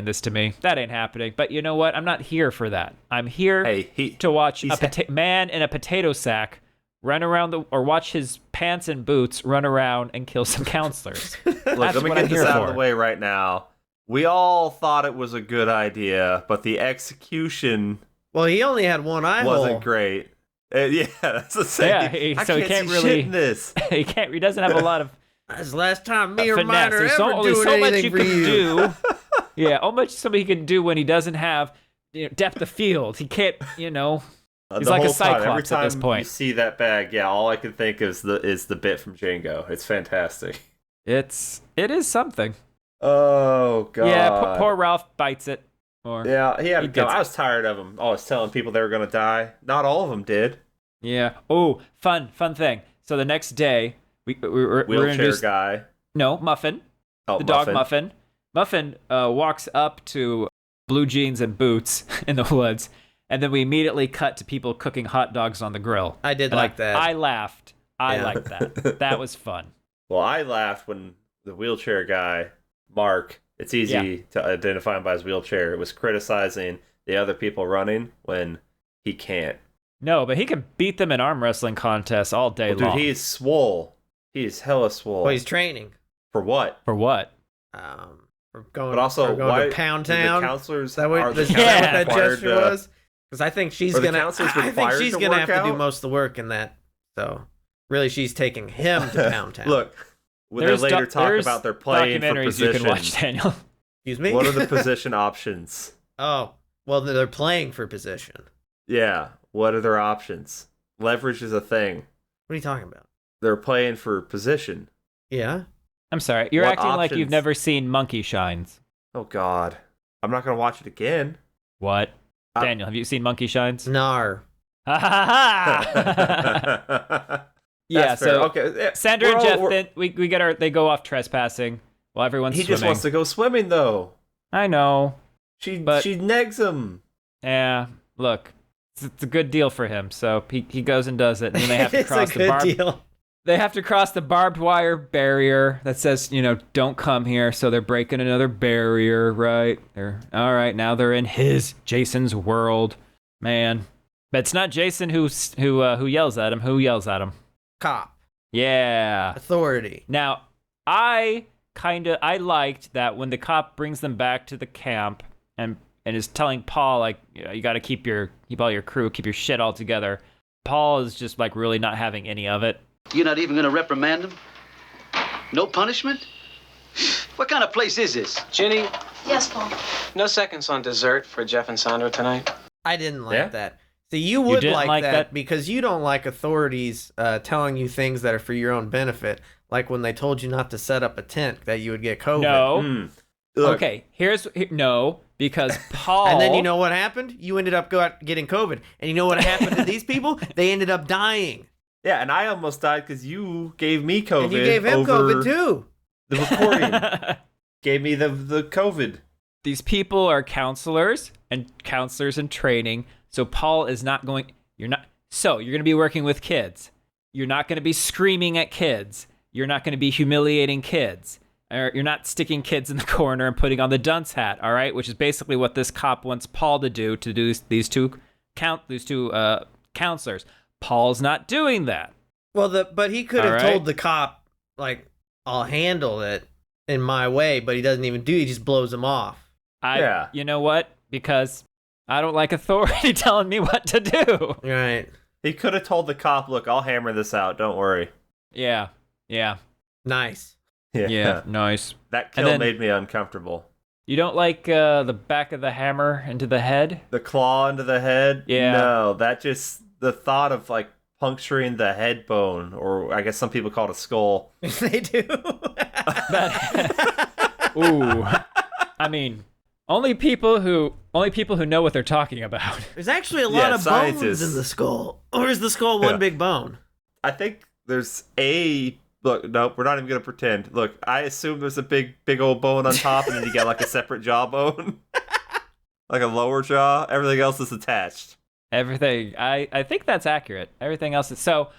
this to me. That ain't happening. But you know what? I'm not here for that. I'm here to watch a man in a potato sack run around or watch his pants and boots run around and kill some counselors. Look, let me get this out of the way right now. We all thought it was a good idea, but the execution Well, he only had one eye wasn't hole. great. Yeah, that's the same. Yeah, I so he can't see really- shit in this. He doesn't have a lot of That's the last time me or finesse. mine are There's ever only doing so much anything you for can you. do. Yeah, how much somebody can do when he doesn't have depth of field. He can't, He's The like a whole time, every cyclops time at this point. you see that bag, yeah, all I can think is the bit from Django. It's fantastic. It is something. Oh god. Yeah, poor Ralph bites it. Or Yeah, he had to go. gets- I was tired of him always telling people they were gonna die. Not all of them did. yeah. Oh, fun thing. So the next day, we're Wheelchair introduced. guy. No, Muffin. Oh, The dog Muffin. Muffin walks up to blue jeans and boots in the woods, and then we immediately cut to people cooking hot dogs on the grill. I did And like that. I laughed. I Yeah. liked that. That was fun. Well, I laughed when the wheelchair guy, Mark, it's easy to identify him by his wheelchair, was criticizing the other people running when he can't. No, but he can beat them in arm wrestling contests all day Well, long. dude, he is swole. He is hella swole. Well, he's training. For what? For what? We're going, But also, we're going why to Pound did Town. the counselors Is that what, are the is that counselors what that required gesture to- was? Because I think she's Are the gonna. counselors I think required she's to gonna work have to do out? most of the work in that. So really, she's taking him to Pound Town. Look, when they There's later talk there's about their playing for documentaries position, you can watch, Daniel. Excuse me. what are the position options? Oh, well, they're playing for position. Yeah, what are their options? Leverage is a thing. What are you talking about? They're playing for position. Yeah. I'm sorry. You're What acting like you've options? never seen Monkey Shines. Oh God, I'm not gonna watch it again. What? Uh, Daniel, have you seen Monkey Shines? Nar. Ha ha ha! Yeah, That's fair. so okay, yeah, Sandra we're and all- Jeff, we're- then they go off trespassing while everyone's he swimming. just wants to go swimming though. I know. She But- negs him. Yeah, look, it's a good deal for him. So he goes and does it, and then they have to It's a cross the good barbed. deal. They have to cross the barbed wire barrier that says, don't come here. So they're breaking another barrier, right? They're all right. Now they're in Jason's world, man. But it's not Jason who yells at him. Who yells at him? Cop. Yeah. Authority. Now, I liked that when the cop brings them back to the camp and is telling Paul, like, you got to keep all your crew, keep your shit all together. Paul is just like really not having any of it. You're not even going to reprimand him? No punishment? What kind of place is this? Ginny, Yes, Paul. no seconds on dessert for Jeff and Sandra tonight. I didn't like Yeah? that. So you would didn't like, like that, that? because you don't like authorities telling you things that are for your own benefit. Like when they told you not to set up a tent that you would get COVID. No. Look, Okay, no, because Paul. And then you know what happened? You ended up getting COVID. And you know what happened to these people? They ended up dying. Yeah, and I almost died because you gave me COVID. And you gave him over COVID too. The recording gave me the COVID. These people are counselors in training. So Paul is not going. You're going to be working with kids. You're not going to be screaming at kids. You're not going to be humiliating kids. Or you're not sticking kids in the corner and putting on the dunce hat. All right, which is basically what this cop wants Paul to do these two counselors. Paul's not doing that. Well, but he could have All right. told the cop, like, I'll handle it in my way, but he doesn't even do it. He just blows him off. Yeah. You know what? Because I don't like authority telling me what to do. Right. He could have told the cop, "Look, I'll hammer this out. Don't worry." Yeah. Nice. Yeah, nice. That kill made me uncomfortable. You don't like the back of the hammer into the head? The claw into the head? Yeah. No, the thought of like puncturing the head bone, or I guess some people call it a skull. They do. Ooh. I mean, only people who know what they're talking about. There's actually a lot of bones scientists. in the skull. Or is the skull one big bone? I think there's look, nope, we're not even gonna pretend. Look, I assume there's a big old bone on top, and then you get like a separate jawbone. Like a lower jaw. Everything else is attached. Everything. I think that's accurate. Everything else is so.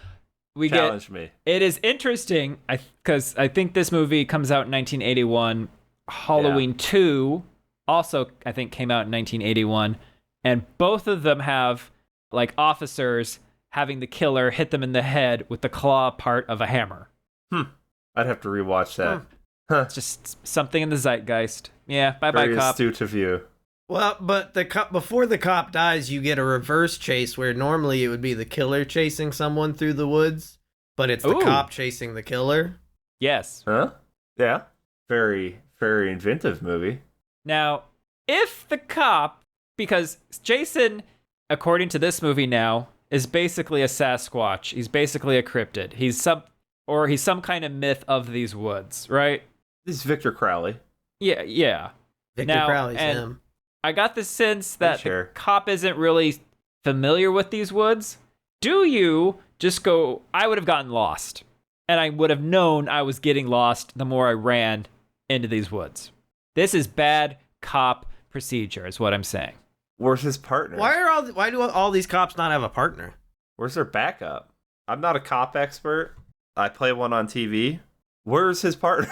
Challenge me. It is interesting, because I think this movie comes out in 1981. Halloween 2 also, I think, came out in 1981, and both of them have like officers having the killer hit them in the head with the claw part of a hammer. I'd have to rewatch that. It's just something in the zeitgeist. Yeah, bye Very cop. astute of you. Well, but before the cop dies, you get a reverse chase where normally it would be the killer chasing someone through the woods, but it's the cop chasing the killer. Yes. Huh? Yeah. Very, very inventive movie. Now, if the cop, because Jason, according to this movie now, is basically a Sasquatch. He's basically a cryptid. He's some kind of myth of these woods, right? This is Victor Crowley. Yeah. Victor Crowley's him. I got the sense that Sure. the cop isn't really familiar with these woods. Do you just go, I would have gotten lost, and I would have known I was getting lost the more I ran into these woods. This is bad cop procedure, is what I'm saying. Where's his partner? Why do all these cops not have a partner? Where's their backup? I'm not a cop expert. I play one on TV. Where's his partner?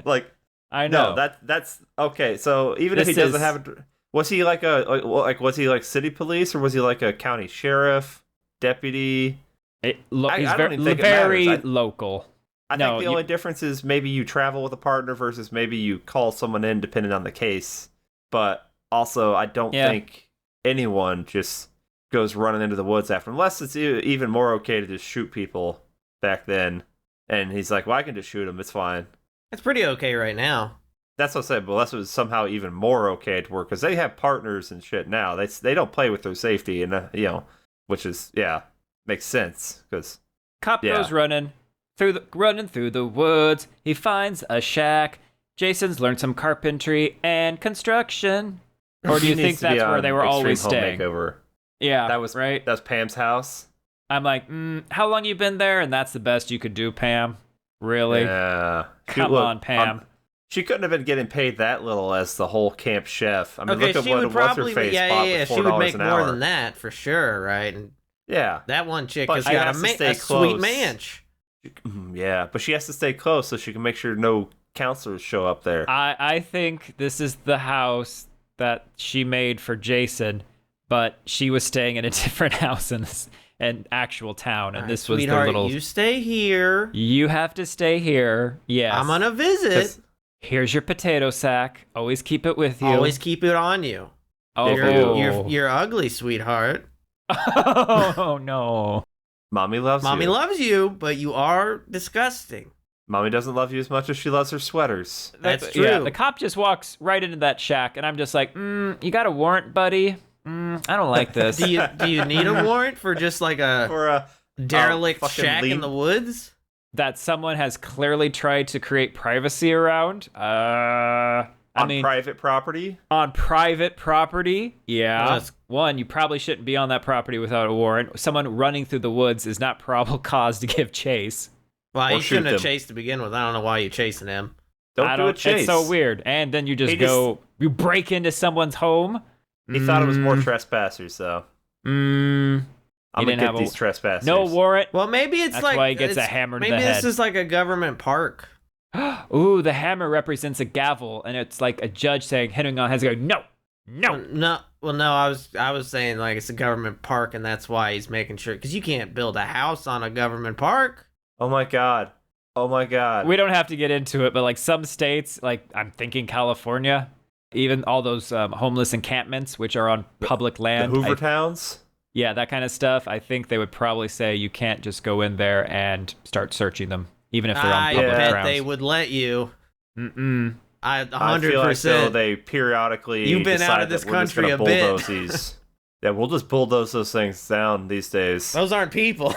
Like, I know. No, that's okay. So even if he doesn't have, was he like was he like city police, or was he like a county sheriff, deputy? He's I don't very, even think it very matters. local. I think the only difference is maybe you travel with a partner versus maybe you call someone in, depending on the case. But also, I don't think anyone just goes running into the woods after, unless it's even more okay to just shoot people back then. And he's like, well, I can just shoot him. It's fine. It's pretty okay right now. That's what I said, but unless it was somehow even more okay to work, because they have partners and shit now. They don't play with their safety, and which is makes sense, because Cop goes running through the woods. He finds a shack. Jason's learned some carpentry and construction. Or do you think that's where they were always staying? Makeover. Yeah, That was right. That was Pam's house. I'm like, how long you been there? And that's the best you could do, Pam. Really? Yeah. Come on, Pam. She couldn't have been getting paid that little as the whole camp chef. I mean, Okay, look at she what would what's her probably face yeah. bought with She would $4 make an more hour. than that for sure, right? And Yeah. that one chick But has she got has to stay a sweet close. manch. Yeah, but she has to stay close so she can make sure no counselors show up there. I think this is the house that she made for Jason, but she was staying in a different house in an actual town, and this was Sweetheart, their little. you stay here. You have to stay here. Yes. I'm gonna visit. Here's your potato sack. Always keep it with you. Always keep it on you. Oh, You're ugly, sweetheart. Oh no. Mommy loves Mommy you. loves you, but you are disgusting. Mommy doesn't love you as much as she loves her sweaters. That's true. Yeah, the cop just walks right into that shack, and I'm just like, you got a warrant, buddy? I don't like this. Do you need a warrant for just like a For a derelict fucking shack in lean- the woods? That someone has clearly tried to create privacy around. on private property. On private property, yeah. Well, that's- One, you probably shouldn't be on that property without a warrant. Someone running through the woods is not probable cause to give chase. Well, Or you shouldn't shoot have them. chased to begin with. I don't know why you're chasing him. Don't do a chase. It's so weird. And then you just He go, you break into someone's home. He thought it was more trespassers, though. Mm, I'm didn't gonna have get these trespassers. no warrant. Well, maybe it's That's like why he gets a hammer to the Maybe this head. is like a government park. Ooh, the hammer represents a gavel, and it's like a judge saying, hitting on his going, no. No. Well, no. I was saying like it's a government park, and that's why he's making sure because you can't build a house on a government park. Oh my god. Oh my god. We don't have to get into it, but like some states, like I'm thinking California, even all those homeless encampments, which are on public land. The Hoover Towns? Yeah, that kind of stuff. I think they would probably say you can't just go in there and start searching them, even if they're on public I bet grounds. they would let you. Mm-mm. 100%. I feel like though they periodically You've been out decide of this that we're just country gonna a bit. bulldoze these. Yeah, we'll just bulldoze those things down these days. Those aren't people.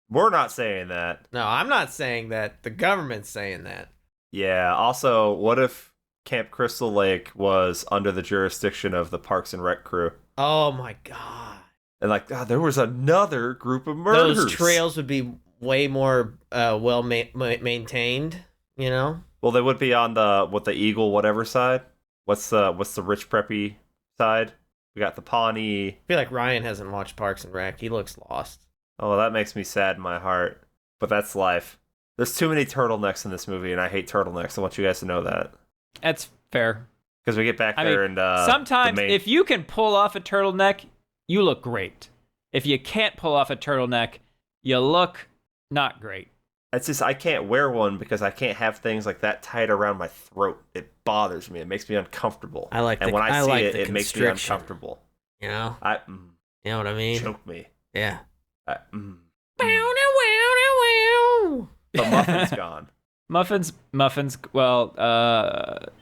We're not saying that. No, I'm not saying that. The government's saying that. Yeah, also, what if Camp Crystal Lake was under the jurisdiction of the Parks and Rec crew? Oh my god. And like, God, there was another group of murders. Those trails would be way more well maintained, you know? Well, they would be on the Eagle whatever side. What's the rich preppy side? We got the Pawnee. I feel like Ryan hasn't watched Parks and Rec. He looks lost. Oh, that makes me sad in my heart. But that's life. There's too many turtlenecks in this movie, and I hate turtlenecks. I want you guys to know that. That's fair. Because we get back there and sometimes if you can pull off a turtleneck, you look great. If you can't pull off a turtleneck, you look not great. It's just I can't wear one because I can't have things like that tied around my throat. It bothers me. It makes me uncomfortable. I like and the, when I I see like it, the it makes me constriction, uncomfortable. You know? You know what I mean? Choke me. Yeah. But Muffin's gone. Muffins. Well,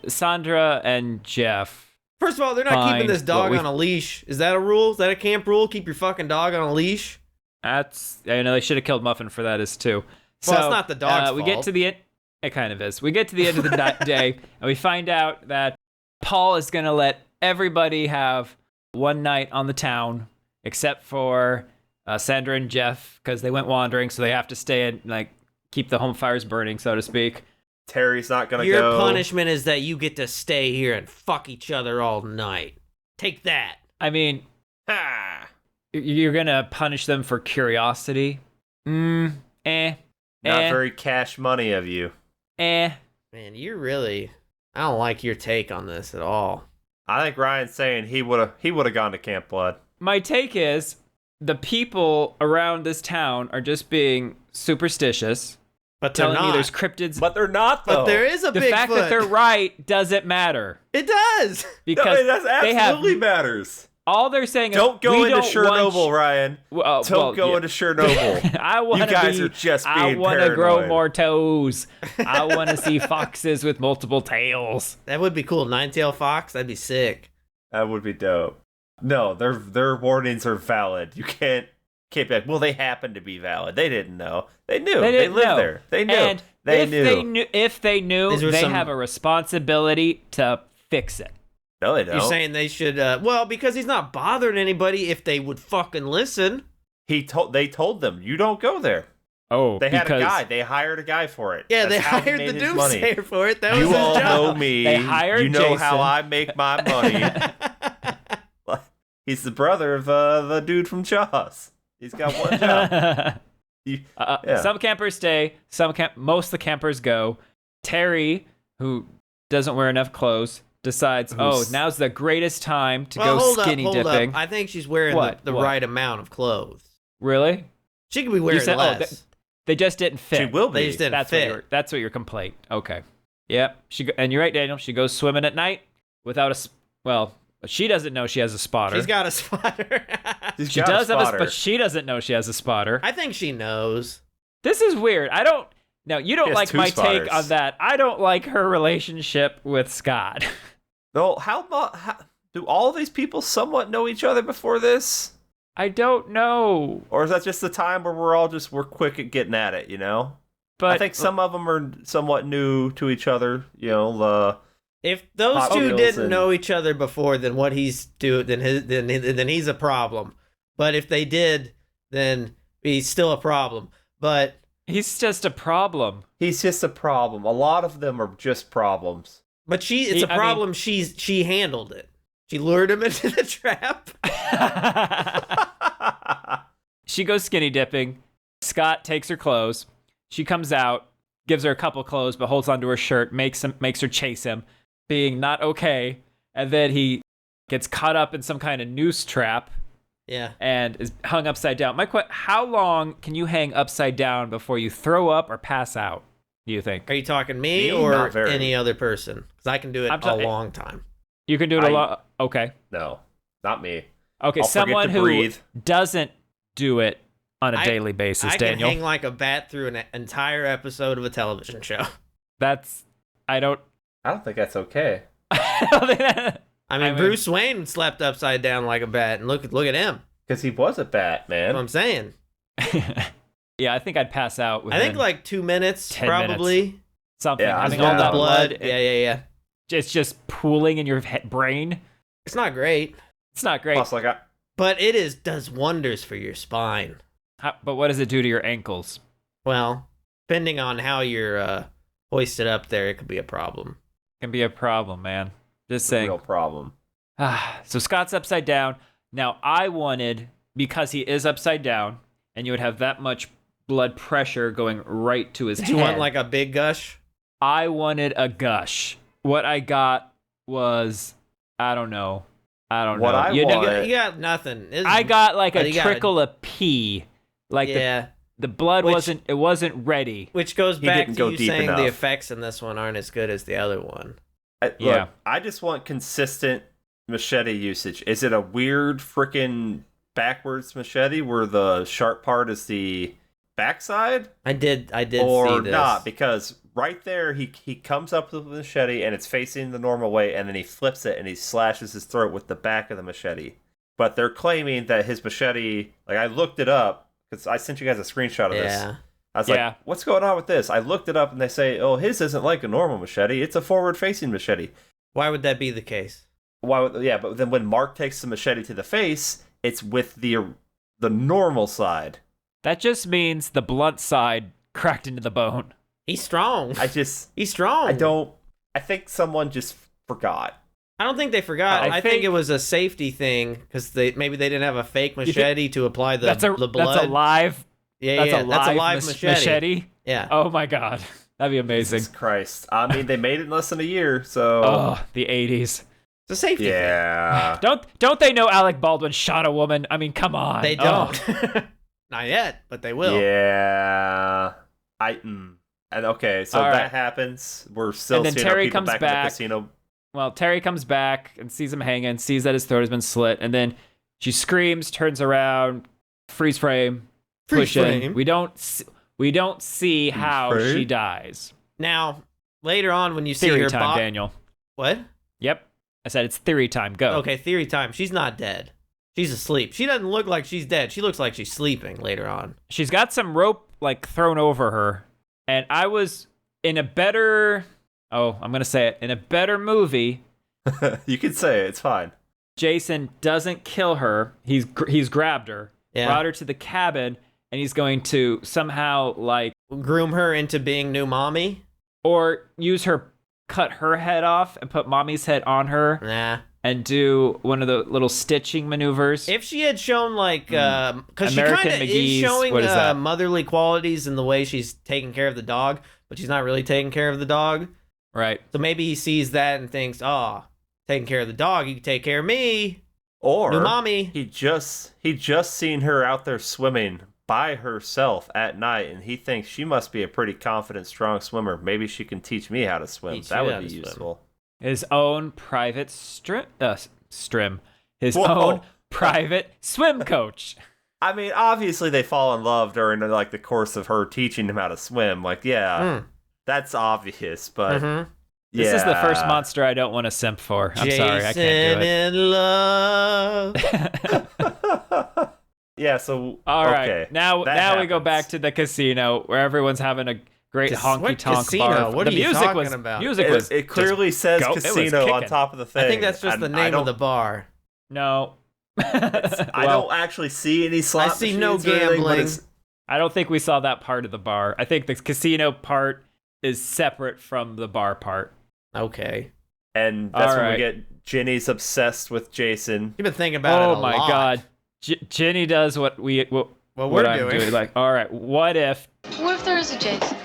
Sandra and Jeff. First of all, they're not keeping this dog on a leash. Is that a rule? Is that a camp rule? Keep your fucking dog on a leash? I know they should have killed Muffin for that as too. Well, so, it's not the dog's we fault. get to the end. It kind of is. We get to the end of the day, and we find out that Paul is going to let everybody have one night on the town, except for Sandra and Jeff, because they went wandering, so they have to stay and like keep the home fires burning, so to speak. Terry's not going to Your go. punishment is that you get to stay here and fuck each other all night. Take that. I mean, Ha! you're going to punish them for curiosity? Not very cash money of you. Man, you're really... I don't like your take on this at all. I think Ryan's saying he would have gone to Camp Blood. My take is the people around this town are just being superstitious. But they're telling me not. there's cryptids. But they're not, though. But there is a the Bigfoot. fact that they're right doesn't matter. It does. Because no, that they absolutely have, matters. all they're saying is, Don't go we into don't Chernobyl, want Ryan. Don't go into Chernobyl. I want You to guys are just being I want to grow paranoid. more toes. I want to see foxes with multiple tails. That would be cool. Nine-tailed fox? That'd be sick. That would be dope. No, their warnings are valid. You can't be like, well, they happen to be valid. They didn't know. They knew. They didn't lived know. there. They knew. And if they knew, These were they some- have a responsibility to fix it. No, they don't. You're saying they should, well, because he's not bothering anybody if they would fucking listen. They told them, you don't go there. Oh, They had a guy. They hired a guy for it. Yeah, That's they how he hired made the his money. doomsayer for it. That was You his all job. know me. They hired You know Jason. how I make my money. He's the brother of the dude from Jaws. He's got one job. Yeah. Some campers stay. Most of the campers go. Terry, who doesn't wear enough clothes, decides, now's the greatest time to go hold skinny up, hold dipping. Up. I think she's wearing What? the What? right amount of clothes. Really? She could be wearing said- less. They just didn't fit. She will be. They just didn't That's fit. That's what your complaint. Okay. Yep. And you're right, Daniel. She goes swimming at night without she doesn't know she has a spotter. She's got a spotter. She does have a, but she doesn't know she has a spotter. I think she knows. This is weird. No, you don't has like two my spotters. take on that. I don't like her relationship with Scott. No, how do all of these people somewhat know each other before this? I don't know. Or is that just the time where we're quick at getting at it, you know? But I think some of them are somewhat new to each other, you know, If those Hot two Wheels didn't and- know each other before, then what he's doing, then he's a problem. But if they did, then he's still a problem. But he's just a problem. he's just a problem. A lot of them are just problems. it's a problem. She handled it. She lured him into the trap. She goes skinny dipping. Scott takes her clothes. She comes out, gives her a couple clothes, but holds onto her shirt, makes her chase him, being not okay. And then he gets caught up in some kind of noose trap. Yeah. And is hung upside down. How long can you hang upside down before you throw up or pass out, do you think? Are you talking me Me? or Not very. any other person? Because I can do it I'm a long time. You can do it a lot. Okay. No, not me. Okay, I'll someone forget to who breathe. doesn't do it on a daily basis, I Daniel. can hang like a bat through an entire episode of a television show. I don't think that's okay. I mean, Bruce Wayne slept upside down like a bat, and look at him. Because he was a bat, That's what man. I'm saying. Yeah, I think I'd pass out within I think like 2 minutes, 10 probably. minutes. Something. Yeah, Having yeah. all that blood. Yeah. It's just pooling in your brain. It's not great, It's not great. Plus, like, but does wonders for your spine. But what does it do to your ankles? Well, depending on how you're hoisted up there, it could be a problem. Can be a problem, man. Just it's a saying. real problem. So Scott's upside down. Now I wanted, because he is upside down, and you would have that much blood pressure going right to his Do head. you want like a big gush? I wanted a gush. What I got was, I don't know. What I You know- want- You got nothing. I got like Oh, a you got trickle of pee. Like yeah. the blood Which- wasn't ready. Which goes He back didn't to go you deep saying enough. the effects in this one aren't as good as the other one. Yeah. Look, I just want consistent machete usage. Is it a weird freaking backwards machete where the sharp part is the backside? I did Or see this. not? Because right there, he comes up with the machete and it's facing the normal way, and then he flips it and he slashes his throat with the back of the machete. But they're claiming that his machete, like I looked it up because I sent you guys a screenshot of this. Yeah. I was Yeah. like, what's going on with this? I looked it up and they say, oh, his isn't like a normal machete. It's a forward-facing machete. Why would that be the case? Why? But then when Mark takes the machete to the face, it's with the normal side. That just means the blunt side cracked into the bone. He's strong. He's strong. I think someone just forgot. I don't think they forgot. I I think think- it was a safety thing because maybe they didn't have a fake machete to apply the blood. That's a live. Yeah, That's a live machete. machete. Yeah. Oh my god, that'd be amazing. Jesus Christ. I mean, they made it in less than a year, so... Oh, the 80s. It's a safety yeah. Don't they know Alec Baldwin shot a woman? I mean, come on. thing. They Oh. don't. Not yet, but they will. Yeah. And okay, so All that right. happens. We're still And then seeing Terry our people comes back in back. the casino. Well, Terry comes back and sees him hanging, sees that his throat has been slit, and then she screams, turns around, freeze frame, Freeze pushing. frame. We don't see how frame? she dies. Now, later on when you see Theory her time, Daniel. What? Yep. I said it's theory time. Go. Okay, theory time. She's not dead. She's asleep. She doesn't look like she's dead. She looks like she's sleeping later on. She's got some rope like thrown over her, and I was in a better. Oh, I'm gonna say it. In a better movie, You can say it. It's fine. Jason doesn't kill her. He's grabbed her, Yeah. brought her to the cabin, and he's going to somehow like Groom her into being new mommy? or cut her head off and put mommy's head on her Nah. and do one of the little stitching maneuvers. If she had shown like, because she American kind of is McGee's, showing what is that? motherly qualities in the way she's taking care of the dog, but she's not really taking care of the dog. Right. So maybe he sees that and thinks, "Oh, taking care of the dog, you can take care of me, Or new mommy." he just seen her out there swimming by herself at night, and he thinks she must be a pretty confident, strong swimmer. Maybe she can teach me how to swim. Teach That you how would be to swim. useful. His own private his Whoa. own private swim coach. I mean, obviously they fall in love during like the course of her teaching him how to swim. Like, yeah, that's obvious, but Mm-hmm. This is the first yeah. monster I don't want to simp for. I'm Jason sorry, I can't do it. in love. Yeah, so All right, okay, now that we go happens. back to the casino where everyone's having a great honky what tonk casino? bar. What the are you music talking was about? music was It clearly says it was casino on kicking. top of the thing. I think that's just the and name of the bar. no. I don't actually see any slot I see no machines or anything, but gambling. it's- I don't think we saw that part of the bar. I think the casino part is separate from the bar part. Okay. And that's All when we right. get Ginny's obsessed with Jason. You've been thinking about it Oh a my lot. god. Ginny does what we're I'm doing. Like, all right, what if What if there is a Jason?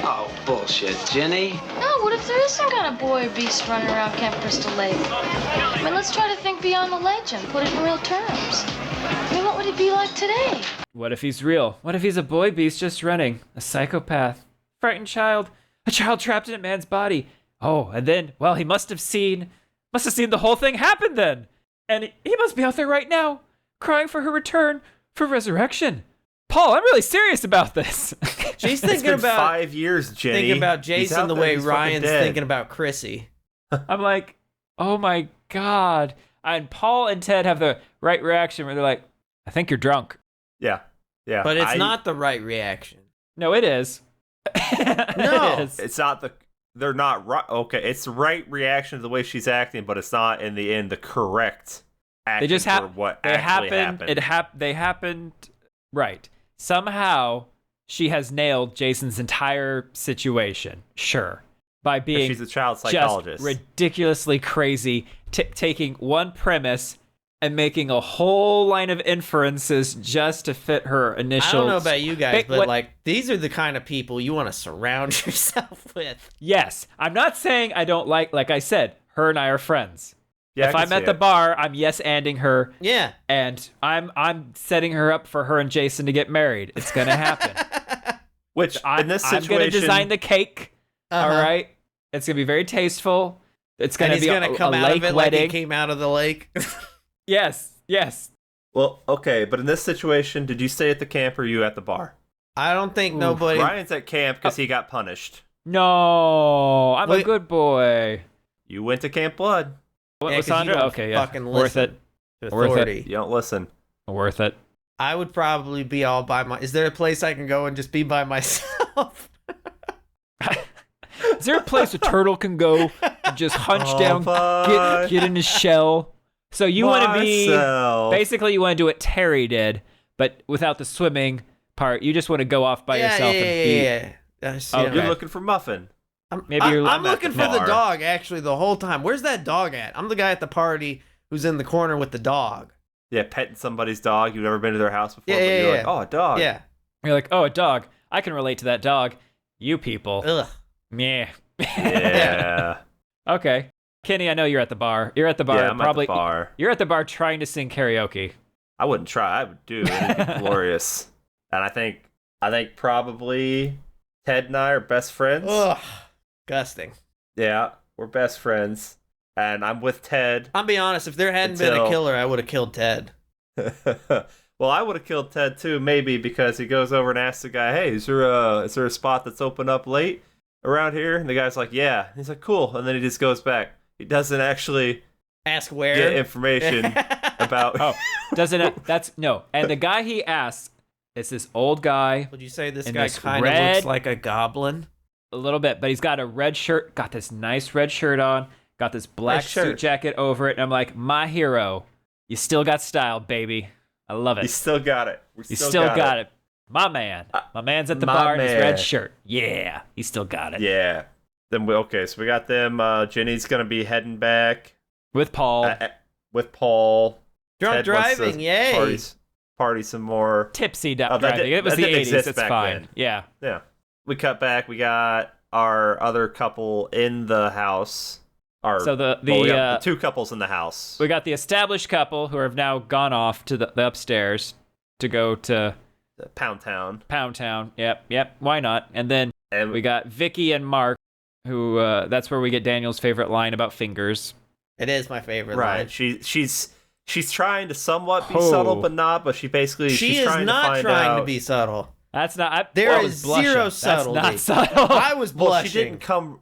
Oh, bullshit, Ginny. No, what if there is some kind of boy or beast running around Camp Crystal Lake? I mean, let's try to think beyond the legend, put it in real terms. I mean, what would it be like today? What if he's real? What if he's a boy beast just running? A psychopath? Frightened child? A child trapped in a man's body? Oh, and then, well, he must have seen Must have seen the whole thing happen then. And he must be out there right now, crying for her return for resurrection. Paul, I'm really serious about this. She's It's thinking been about 5 years, Jenny. thinking about He's Jason out the there, way he's fucking Ryan's dead. thinking about Chrissy. I'm like, oh my God. And Paul and Ted have the right reaction where they're like, I think you're drunk. Yeah. But it's not the right reaction. No, it is. No. It is. It's not the. They're not right. Okay, it's the right reaction to the way she's acting, but it's not in the end the correct action They just for what actually happened. They happened right. Somehow she has nailed Jason's entire situation. Sure. By being She's a child psychologist. just ridiculously crazy, taking one premise and making a whole line of inferences just to fit her initial. I don't know about you guys, Hey, but what- like these are the kind of people you want to surround yourself with. Yes, I'm not saying I don't like I said, her and I are friends. Yeah, If I can I'm at see the it. bar, I'm yes-anding her, Yeah. and I'm setting her up for her and Jason to get married. It's gonna happen. Which in this I'm situation, gonna design the cake. Uh-huh. All right, it's gonna be very tasteful. It's And gonna he's be gonna a come out lake of it like wedding. he came out of the lake. Yes. Well, okay, but in this situation, did you stay at the camp or you at the bar? I don't think nobody. Ryan's at camp because he got punished. No, I'm a Wait. good boy. You went to Camp Blood. What Yeah, was 'cause you Sandra? don't Okay, yeah, fucking worth listen it. to Worth it. authority. You don't listen. Worth it. I would probably be all by my. Is there a place I can go and just be by myself? Is there a place a turtle can go and just hunch Oh, down, bye. get in his shell? So you want to be Myself. basically you want to do what Terry did, but without the swimming part. You just want to go off by yourself and be. Yeah. That's, Oh, you know, You're looking for Muffin. Maybe you're. I'm at looking the for the bar. dog actually the whole time. Where's that dog at? I'm the guy at the party who's in the corner with the dog. Yeah, petting somebody's dog. You've never been to their house before, Yeah, but yeah, you're yeah. like, oh, a dog. Yeah. You're like, oh, a dog. I can relate to that dog. You people. Ugh. Meh. Yeah. Okay. Kenny, I know you're at the bar. You're at the bar. Yeah, I'm probably. at the bar. You're at the bar trying to sing karaoke. I wouldn't try. I would do. It'd be glorious. And I think probably Ted and I are best friends. Ugh. Disgusting. Yeah, we're best friends. And I'm with Ted. I'll be honest, if there hadn't been a Until- killer, I would have killed Ted. Well, I would have killed Ted too, maybe because he goes over and asks the guy, "Hey, is there a spot that's open up late around here?" And the guy's like, "Yeah." And he's like, "Cool." And then he just goes back. He doesn't actually Ask where. get information about. Oh, doesn't it? That's no. And the guy he asks is this old guy, Would you say this And guy this kind of red- looks like a goblin? a little bit, but he's got a red shirt, got this nice red shirt on, got this black Nice shirt. suit jacket over it, and I'm like, my hero, you still got style, baby. I love it. You still got it. We You still got it. My man. My man's at the my bar in his man. red shirt. Yeah, he still got it. Yeah. Then so we got them. Jenny's gonna be heading back With Paul. with Paul. Drunk Ted wants to driving, yay. Party some more. Tipsy that driving. did- It was that the didn't 80s. exist It's back fine. then. Yeah. Yeah. We cut back. We got our other couple in the house. So we got the two couples in the house. we got the established couple who have now gone off to the upstairs to go to Pound Town. Pound Town. Yep. Why not? And then And we got Vicky and Mark, who that's where we get Daniel's favorite line about fingers. It is my favorite right. line. She's trying to somewhat be Oh. subtle, but not. But she's She is trying not to find trying out. to be subtle. That's not. There I is was blushing. zero That's subtlety. not subtle. I was Well, blushing. she didn't come.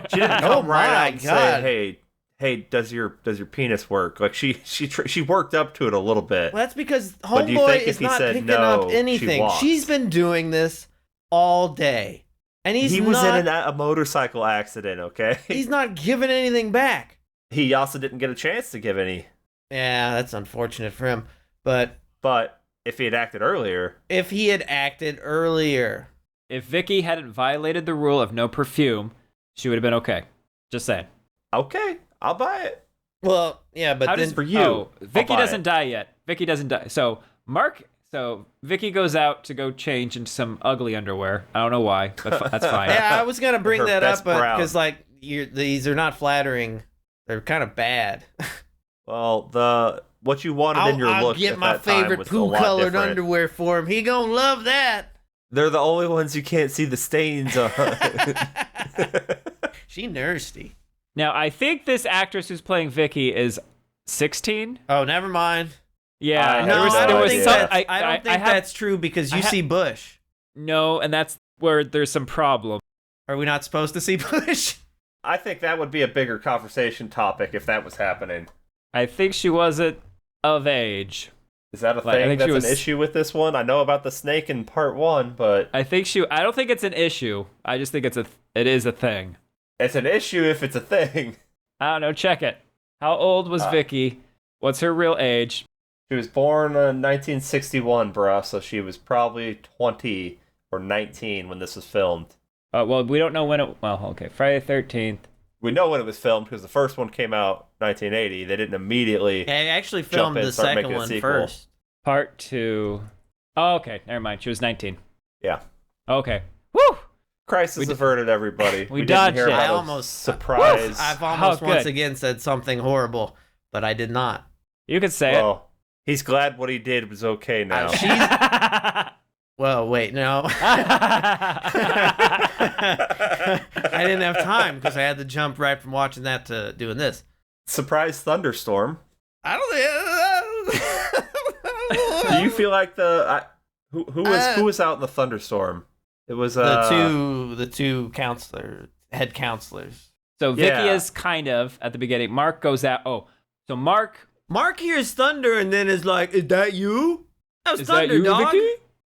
She didn't Oh come right my out and God. say, "Hey, does your penis work?" Like she worked up to it a little bit. Well, that's because But do you Homeboy think if is he not said picking no, up she anything. lost? She's been doing this all day. And He was in a motorcycle accident. Okay. he's not giving anything back. He also didn't get a chance to give any. Yeah, that's unfortunate for him. But But if he had acted earlier, if he had acted earlier, If Vicky hadn't violated the rule of no perfume, she would have been okay. Just saying. okay, I'll buy it. well, yeah, but How then does for you, Oh, I'll Vicky buy doesn't it. die yet. Vicky doesn't die. So Vicky goes out to go change into some ugly underwear. I don't know why, but that's fine. yeah, I was gonna bring Her that best up, but brown. because like these are not flattering. They're kind of bad. Well, what you wanted in your I'll look get at my that time favorite was a lot poo-colored different. underwear for him. He gonna love that. They're the only ones you can't see the stains on. She nasty. Now, I think this actress who's playing Vicky is 16. Oh, never mind. Yeah, No, I don't think some. that's true because you see Bush. No, and that's where there's some problem. Are we not supposed to see Bush? I think that would be a bigger conversation topic if that was happening. I think she wasn't of age. Is that a thing that's an issue with this one? I know about the snake in part 1, but I don't think it's an issue. I just think it is a thing. It's an issue if it's a thing. I don't know. Check it. How old was Vicky? What's her real age? She was born in 1961, bruh, so she was probably 20 or 19 when this was filmed. Well, we don't know when it... Well, okay. Friday the 13th. We know when it was filmed because the first one came out 1980. They didn't immediately... They actually filmed the second one first. Part 2. Oh, okay. Never mind. She was 19. Yeah. Okay. Woo! Crisis averted, everybody. We dodged didn't hear it. about I a almost... surprise. I've almost once again said something horrible, but I did not. You could say it. He's glad what he did was okay now. Well, wait, no. I didn't have time because I had to jump right from watching that to doing this. Surprise thunderstorm. I don't Do you feel like who was out in the thunderstorm? It was the two head counselors. So Vicky is kind of at the beginning. Mark goes out. Oh, so Mark hears thunder and then is like, "Is that you? That was thunder, you, dog. Vicky?"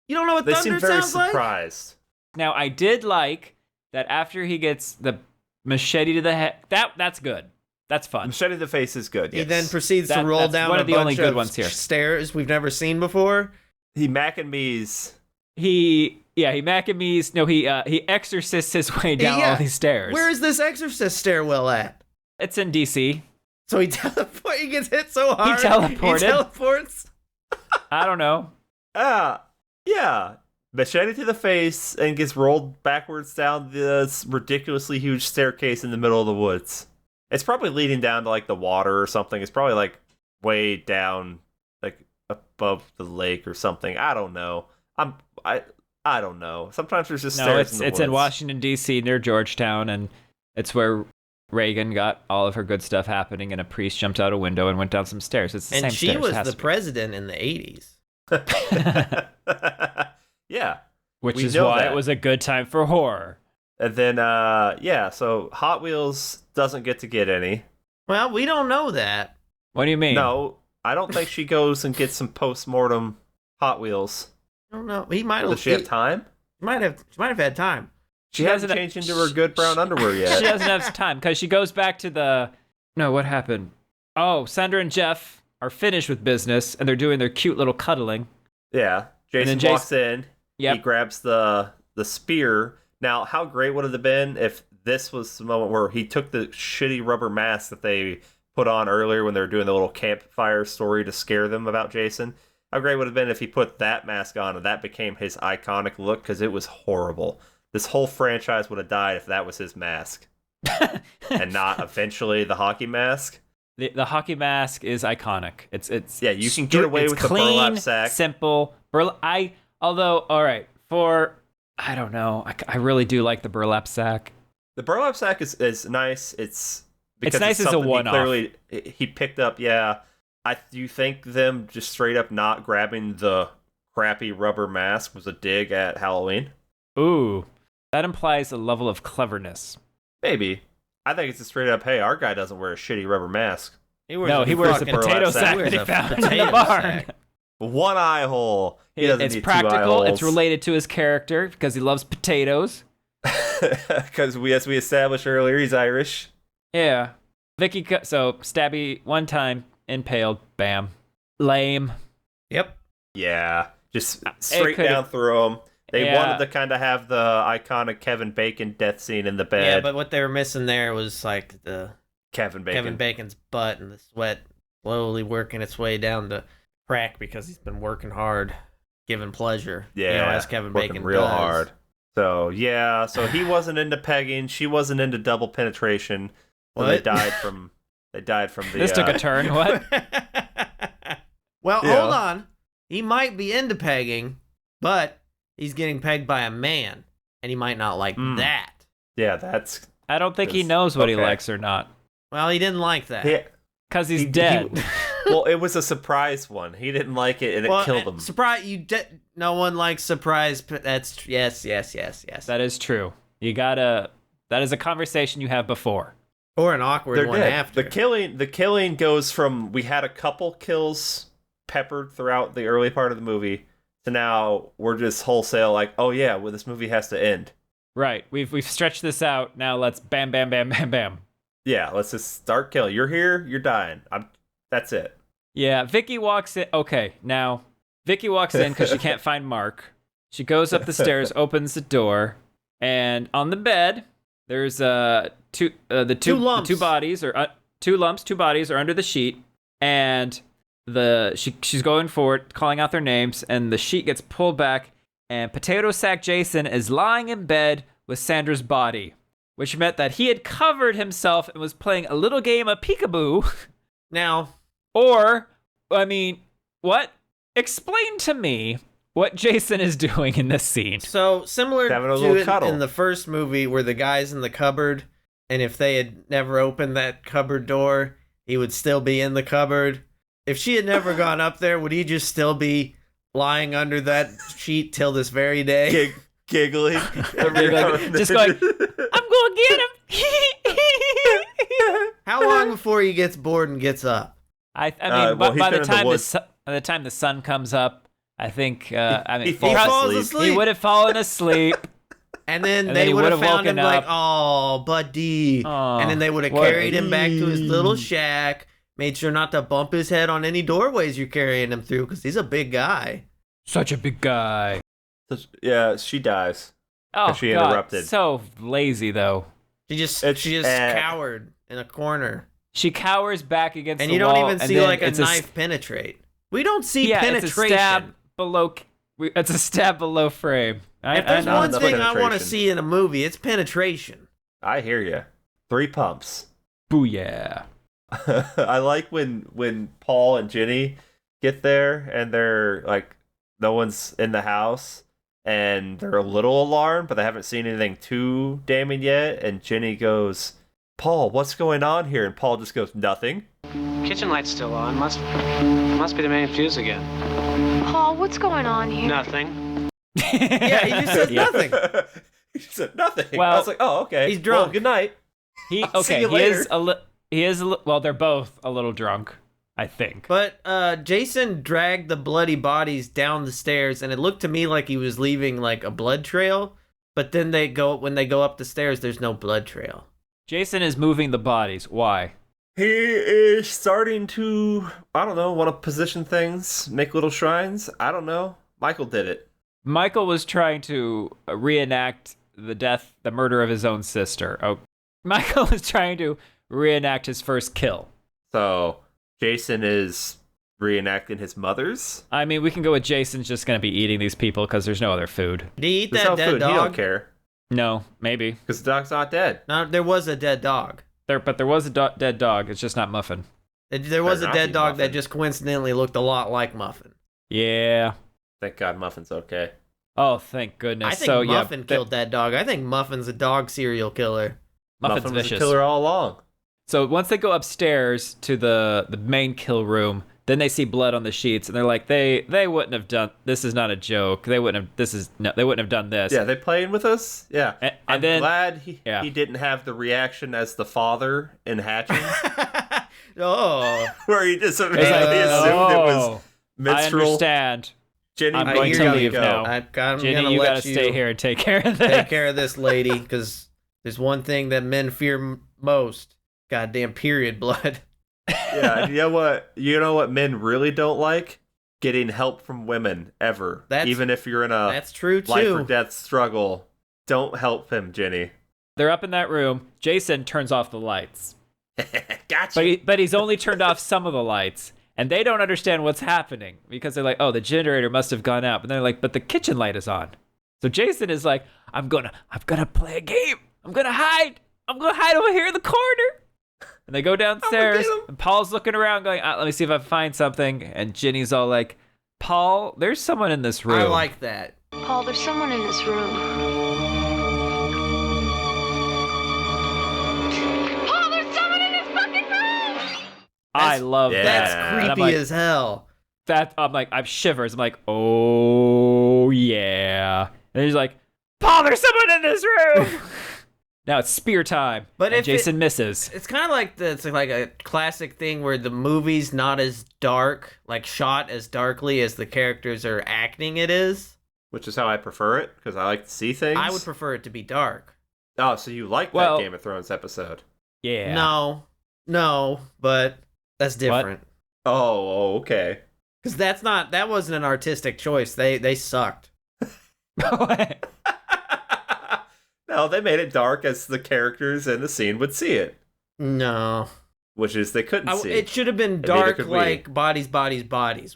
You don't know what they thunder seem very sounds like?" surprised. Now I did like that after he gets the machete to the head. That's good. That's fun. Machete to the face is good. He Yes. then proceeds to roll down one a of the bunch only good of ones here. stairs we've never seen before. He Mac and Me's. He Mac and Me's. No, he exorcists his way down all these stairs. Where is this exorcist stairwell at? It's in DC. So he teleports. He gets hit so hard. He teleported. He teleports. I don't know. Yeah. Machete to the face and gets rolled backwards down this ridiculously huge staircase in the middle of the woods. It's probably leading down to like the water or something. It's probably like way down, like above the lake or something. I don't know. I don't know. Sometimes there's just stairs in the woods. It's in Washington D.C. near Georgetown, and it's where Reagan got all of her good stuff happening, and a priest jumped out a window and went down some stairs. It's the same stairs. And she was the president in the 80s. Yeah. Which is why it was a good time for horror. And then, so Hot Wheels doesn't get any. Well, we don't know that. What do you mean? No, I don't think she goes and gets some post-mortem Hot Wheels. I don't know. He might have. Does she have time? She might have had time. She hasn't changed into her good brown underwear yet. She doesn't have time because she goes back to the... No, what happened? Oh, Sandra and Jeff are finished with business, and they're doing their cute little cuddling. Yeah. Jason walks in. Yep. He grabs the spear. Now, how great would it have been if this was the moment where he took the shitty rubber mask that they put on earlier when they were doing the little campfire story to scare them about Jason? How great would it have been if he put that mask on and that became his iconic look, because it was horrible. This whole franchise would have died if that was his mask. And not eventually the hockey mask. The hockey mask is iconic. It's you can get away with clean, the burlap sack. Simple. I don't know. I really do like the burlap sack. The burlap sack is nice. It's nice as a one-off. He picked up. Yeah, do you think them just straight up not grabbing the crappy rubber mask was a dig at Halloween? Ooh, that implies a level of cleverness. Maybe. I think it's a straight up, hey, our guy doesn't wear a shitty rubber mask. He wears a potato sack that he found in the barn. One eye hole. It's practical. It's related to his character because he loves potatoes. Because as we established earlier, he's Irish. Yeah. Vicky, so stabby one time, impaled, bam. Lame. Yep. Yeah. Just straight down through him. They wanted to kind of have the iconic Kevin Bacon death scene in the bed. Yeah, but what they were missing there was like the Kevin Bacon's butt and the sweat slowly working its way down to crack because he's been working hard, giving pleasure. Yeah, as Kevin Bacon real does. hard. So he wasn't into pegging. She wasn't into double penetration. So they died from the. This took a turn. What? Well, hold on. He might be into pegging, but he's getting pegged by a man, and he might not like that. Yeah, that's I don't think he knows what he likes or not. Well, he didn't like that. Yeah. Because he's dead. Well, it was a surprise one. He didn't like it, and it killed him. Surprise! No one likes surprise. That's yes. That is true. That is a conversation you have before. Or an awkward one after. The killing goes from we had a couple kills peppered throughout the early part of the movie to now we're just wholesale like, oh yeah, well this movie has to end. Right. We've stretched this out. Now let's bam, bam, bam, bam, bam. Yeah, let's just start killing. You're here, you're dying. That's it. Yeah, Vicky walks in. Okay, now Vicky walks in because she can't find Mark. She goes up the stairs, opens the door, and on the bed there's two bodies are under the sheet, and she's going forward, calling out their names, and the sheet gets pulled back, and Potato Sack Jason is lying in bed with Sandra's body, which meant that he had covered himself and was playing a little game of peekaboo. Now, or, I mean, what? Explain to me what Jason is doing in this scene. So, similar to in the first movie where the guy's in the cupboard, and if they had never opened that cupboard door, he would still be in the cupboard. If she had never gone up there, would he just still be lying under that sheet till this very day? Giggling. Just going, I'm going to get him. How long before he gets bored and gets up? I mean, by the time the sun comes up, I think he falls asleep. He would have fallen asleep. And then they would have found him like, oh, buddy. And then they would have carried him back to his little shack, made sure not to bump his head on any doorways you're carrying him through, because he's a big guy. Such a big guy. Yeah, she dies. Oh, she God, interrupted. So lazy, though. She just cowered in a corner. She cowers back against the wall. And you don't even see like a knife penetrate. We don't see penetration. It's a stab below frame. If there's one thing I want to see in a movie, it's penetration. I hear you. 3 pumps. Booyah. I like when Paul and Ginny get there and they're like, no one's in the house and they're a little alarmed, but they haven't seen anything too damning yet. And Ginny goes, Paul, what's going on here? And Paul just goes, nothing. Kitchen light's still on. Must be the main fuse again. Paul, what's going on here? Nothing. Yeah, he just said nothing. He just said nothing. Well, I was like, oh, okay. He's drunk. Well, good night. See you later. Well, they're both a little drunk, I think. But Jason dragged the bloody bodies down the stairs, and it looked to me like he was leaving like a blood trail. But then when they go up the stairs, there's no blood trail. Jason is moving the bodies. Why? He is starting to, I don't know, want to position things, make little shrines. I don't know. Michael did it. Michael was trying to reenact the murder of his own sister. Oh, Michael is trying to reenact his first kill. So Jason is reenacting his mother's? I mean, we can go with Jason's just going to be eating these people because there's no other food. Did he eat There's that no dead food. dog? He don't care. No, maybe. Because the dog's not dead. No, there was a dead dog. But there was a dead dog. It's just not Muffin. There was a dead dog Muffin. that just coincidentally looked a lot like Muffin. Yeah. Thank God Muffin's okay. Oh, thank goodness. I think Muffin killed that dog. I think Muffin's a dog serial killer. Muffin's Muffin was vicious. a killer all along. So once they go upstairs to the main kill room, then they see blood on the sheets, and they're like, they wouldn't have done. This is not a joke. They wouldn't have done this. Yeah, they playing with us. Yeah, and I'm then, glad he didn't have the reaction as the father in Hatching, Oh, where he just immediately assumed it was menstrual. I understand. Jenny, I'm going to leave now. I'm Jenny, gonna you let gotta stay here and take care of this. Take care of this lady, because there's one thing that men fear most: goddamn period blood. Yeah, you know what men really don't like? Getting help from women ever. Even if you're in a that's true too. life or death struggle, don't help him, Jenny. They're up in that room. Jason turns off the lights. Gotcha. But he's only turned off some of the lights, and they don't understand what's happening because they're like, "Oh, the generator must have gone out." But they're like, "But the kitchen light is on." So Jason is like, "I'm gonna play a game. I'm gonna hide over here in the corner." And they go downstairs, and Paul's looking around going, let me see if I find something. And Ginny's all like, Paul, there's someone in this room. I like that. Paul, there's someone in this room. Oh, there's someone in this fucking room! I love yeah. that. That's And I'm creepy like, as hell. I'm like, I'm shivers. I'm like, oh yeah. And he's like, Paul, there's someone in this room. Now it's spear time. But and if Jason misses. It's kind of like it's like a classic thing where the movie's not as dark, like shot as darkly as the characters are acting it is. Which is how I prefer it, because I like to see things. I would prefer it to be dark. Oh, so you like Well- that Game of Thrones episode? Yeah. No, but that's different. Oh, okay. Because that wasn't an artistic choice. They sucked. No, they made it dark as the characters in the scene would see it, No. which is they couldn't see. It should have been neither dark could we. like Bodies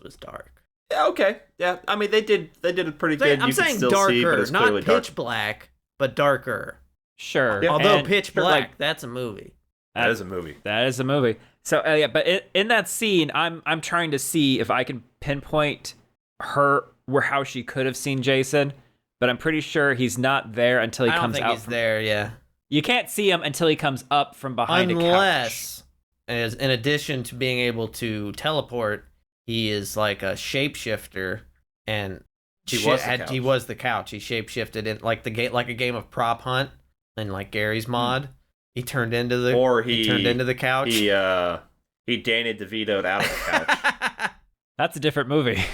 was dark. Yeah, okay. Yeah, I mean they did it pretty good. I'm You saying could still darker, see, but it's not clearly pitch dark. black, but darker. Sure. Yeah. Although And Pitch sure, Black, like, that's a movie. That is a movie. that is a movie. So yeah, but in that scene, I'm trying to see if I can pinpoint how she could have seen Jason, but I'm pretty sure he's not there until he I don't comes think out. he's there, yeah. You can't see him until he comes up from behind a couch. Unless, as in addition to being able to teleport, he is like a shapeshifter, and He was the couch. he was the couch. He shapeshifted in like a game of prop hunt, and like Gary's mod. He turned into the he turned into the couch. He Danny DeVito'd out of the couch. That's a different movie.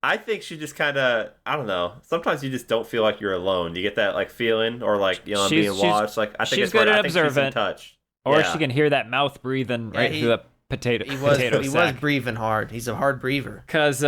I think she just kind of, I don't know. Sometimes you just don't feel like you're alone. You get that like feeling, or like I'm being watched. Like I think she's it's good right. and I think she's in observant. touch. Or Yeah. she can hear that mouth breathing right through the potato. He was potato he was sack. breathing hard. He's a hard breather. Cause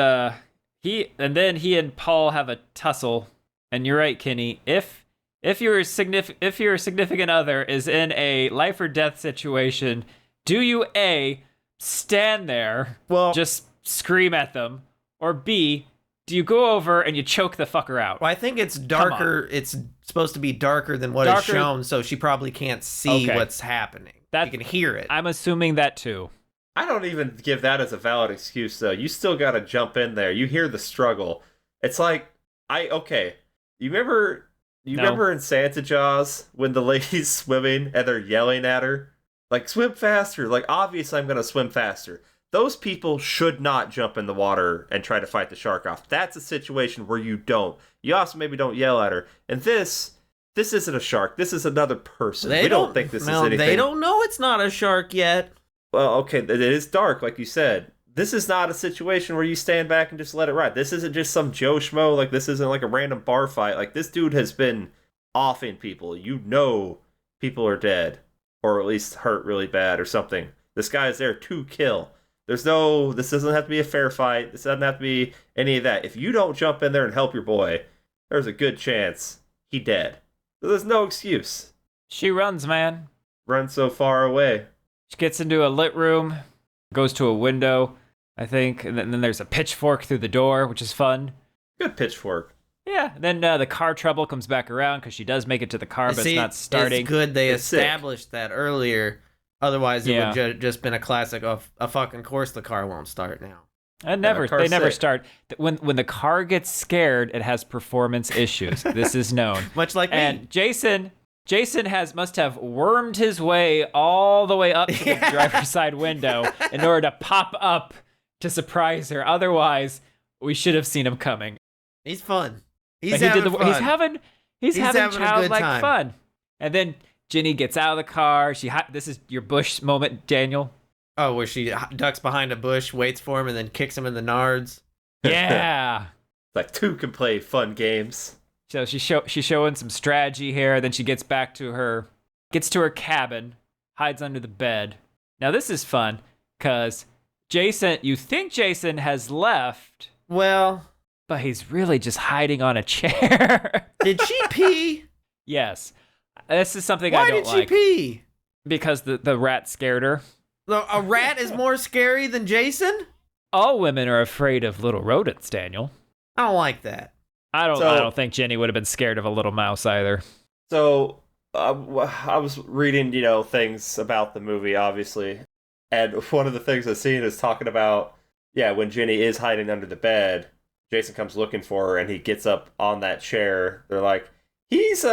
he and Paul have a tussle, and you're right, Kenny. If your significant other is in a life or death situation, do you A, stand there, Well, just scream at them, or B, do you go over and you choke the fucker out? Well, I think it's darker. It's supposed to be darker than what is Darker- shown, so she probably can't see Okay. what's happening. That- You can hear it. I'm assuming that too. I don't even give that as a valid excuse though. You still got to jump in there. You hear the struggle. It's like okay. You remember in Santa Jaws when the lady's swimming and they're yelling at her like swim faster. Like obviously I'm going to swim faster. Those people should not jump in the water and try to fight the shark off. That's a situation where you don't. You also maybe don't yell at her. And this isn't a shark. This is another person. We don't think this is anything. They don't know it's not a shark yet. Well, okay, it is dark, like you said. This is not a situation where you stand back and just let it ride. This isn't just some Joe Schmo. Like, this isn't like a random bar fight. Like, this dude has been offing people. You know people are dead. Or at least hurt really bad or something. This guy is there to kill. This doesn't have to be a fair fight. This doesn't have to be any of that. If you don't jump in there and help your boy, there's a good chance he dead. So there's no excuse. She runs, man. Run so far away. She gets into a lit room, goes to a window, I think, and then there's a pitchfork through the door, which is fun. Good pitchfork. Yeah, then the car trouble comes back around because she does make it to the car, but See, it's not starting. It's good they It's sick. established that earlier. Otherwise, it Yeah. would just been a classic of a fucking course the car won't start now. They car's never sick. start. When the car gets scared, it has performance issues. This is known. Much like me. And Jason must have wormed his way all the way up to the driver's side window in order to pop up to surprise her. Otherwise, we should have seen him coming. He's fun. But He's he having did fun. He's having having a good childlike time. fun. And then Ginny gets out of the car. This is your Bush moment, Daniel. Oh, where she ducks behind a bush, waits for him, and then kicks him in the nards. Yeah. Like two can play fun games. So she's showing some strategy here. Then she gets to her cabin, hides under the bed. Now this is fun because you think Jason has left, Well, but he's really just hiding on a chair. did she pee? Yes, this is something Why I don't did she like pee? because the rat scared her. A rat is more scary than Jason? All women are afraid of little rodents, Daniel. I don't like that. I So- don't think Jenny would have been scared of a little mouse either. So I was reading, things about the movie, obviously, and one of the things I've seen is talking about, when Ginny is hiding under the bed, Jason comes looking for her, and he gets up on that chair. They're like, he's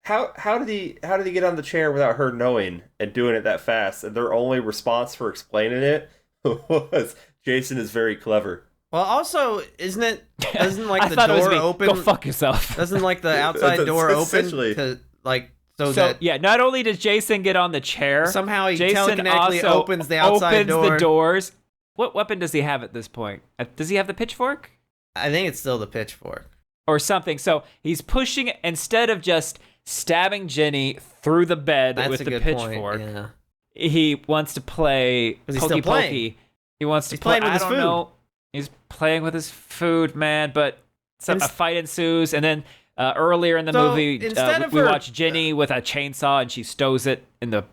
How did he get on the chair without her knowing and doing it that fast? And their only response for explaining it was Jason is very clever. Well, also, doesn't like I the thought it was door me. open? Go fuck yourself. Doesn't like the outside That's door open essentially- to like so So that yeah, not only does Jason get on the chair, somehow he Jason telekinetically also opens the outside door. the doors. What weapon does he have at this point? Does he have the pitchfork I think it's still the pitchfork. or something? So he's pushing instead of just stabbing Ginny through the bed That's with a the good pitchfork. point. Yeah. He wants to play 'Cause he's pokey still playing. pokey. He wants to He's play. playing with I his don't food. know. He's playing with his food, man. But a fight ensues, and then earlier in the So, movie, instead of we her- watch Ginny with a chainsaw, and she stows it in the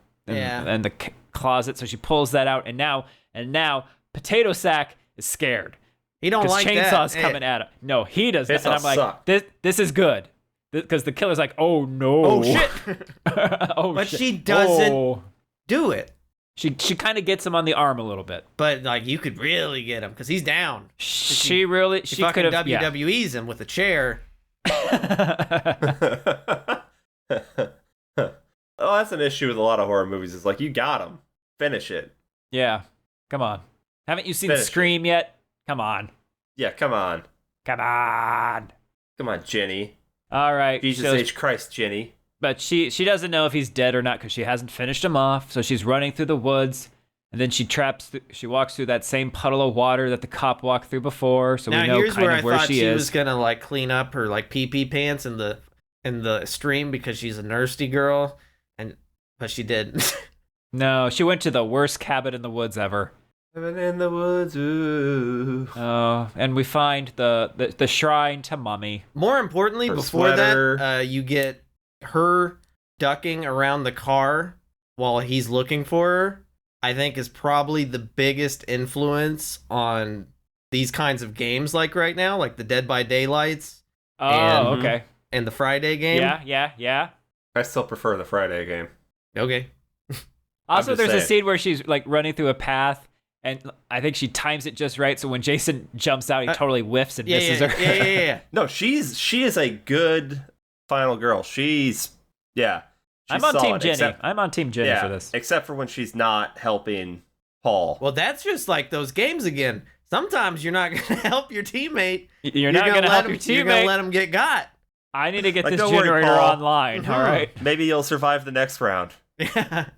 closet. So she pulls that out, and now Potato Sack is scared He don't because like that. chainsaw's coming at him. No, he doesn't. This And all I'm like, suck. this is good. Because the killer's like, oh no. Oh shit! Oh, But shit. she doesn't Oh. do it. She kind of gets him on the arm a little bit. But like you could really get him because he's down. She really She she fucking could have WWE's him with a chair. Oh, that's an issue with a lot of horror movies. It's like, you got him. Finish it. Yeah. Come on. Haven't you seen Finish Scream yet? Come on. Yeah, come on. Come on. Come on, Jenny. All right. Jesus so- H. Christ, Jenny. But she doesn't know if he's dead or not because she hasn't finished him off. So she's running through the woods, and then she walks through that same puddle of water that the cop walked through before. So Now we know here's kind where of I where thought she she is. was gonna like clean up her like pee pants in the stream because she's a nursey girl, but she didn't. No, she went to the worst cabin in the woods ever. Living in the woods, ooh. Oh, and we find the shrine to Mummy. More importantly, Her before sweater. that, you get her ducking around the car while he's looking for her. I think is probably the biggest influence on these kinds of games like right now, like the Dead by Daylights Oh, And- okay. and the Friday game. Yeah. I still prefer the Friday game. Okay. Also, just there's a saying. scene where she's like running through a path, and I think she times it just right. So when Jason jumps out, he totally whiffs and Yeah, misses yeah, her. yeah. No, she is a good final girl. She's I'm on Team solid, Jenny. except- I'm on Team Jenny for this. Except for when she's not helping Paul. Well, that's just like those games again. Sometimes you're not gonna help your teammate. You're not going to help your You're gonna teammate. let him get got. I need to get Like, this don't worry, generator Paul. online, all right? Maybe you'll survive the next round. Yeah.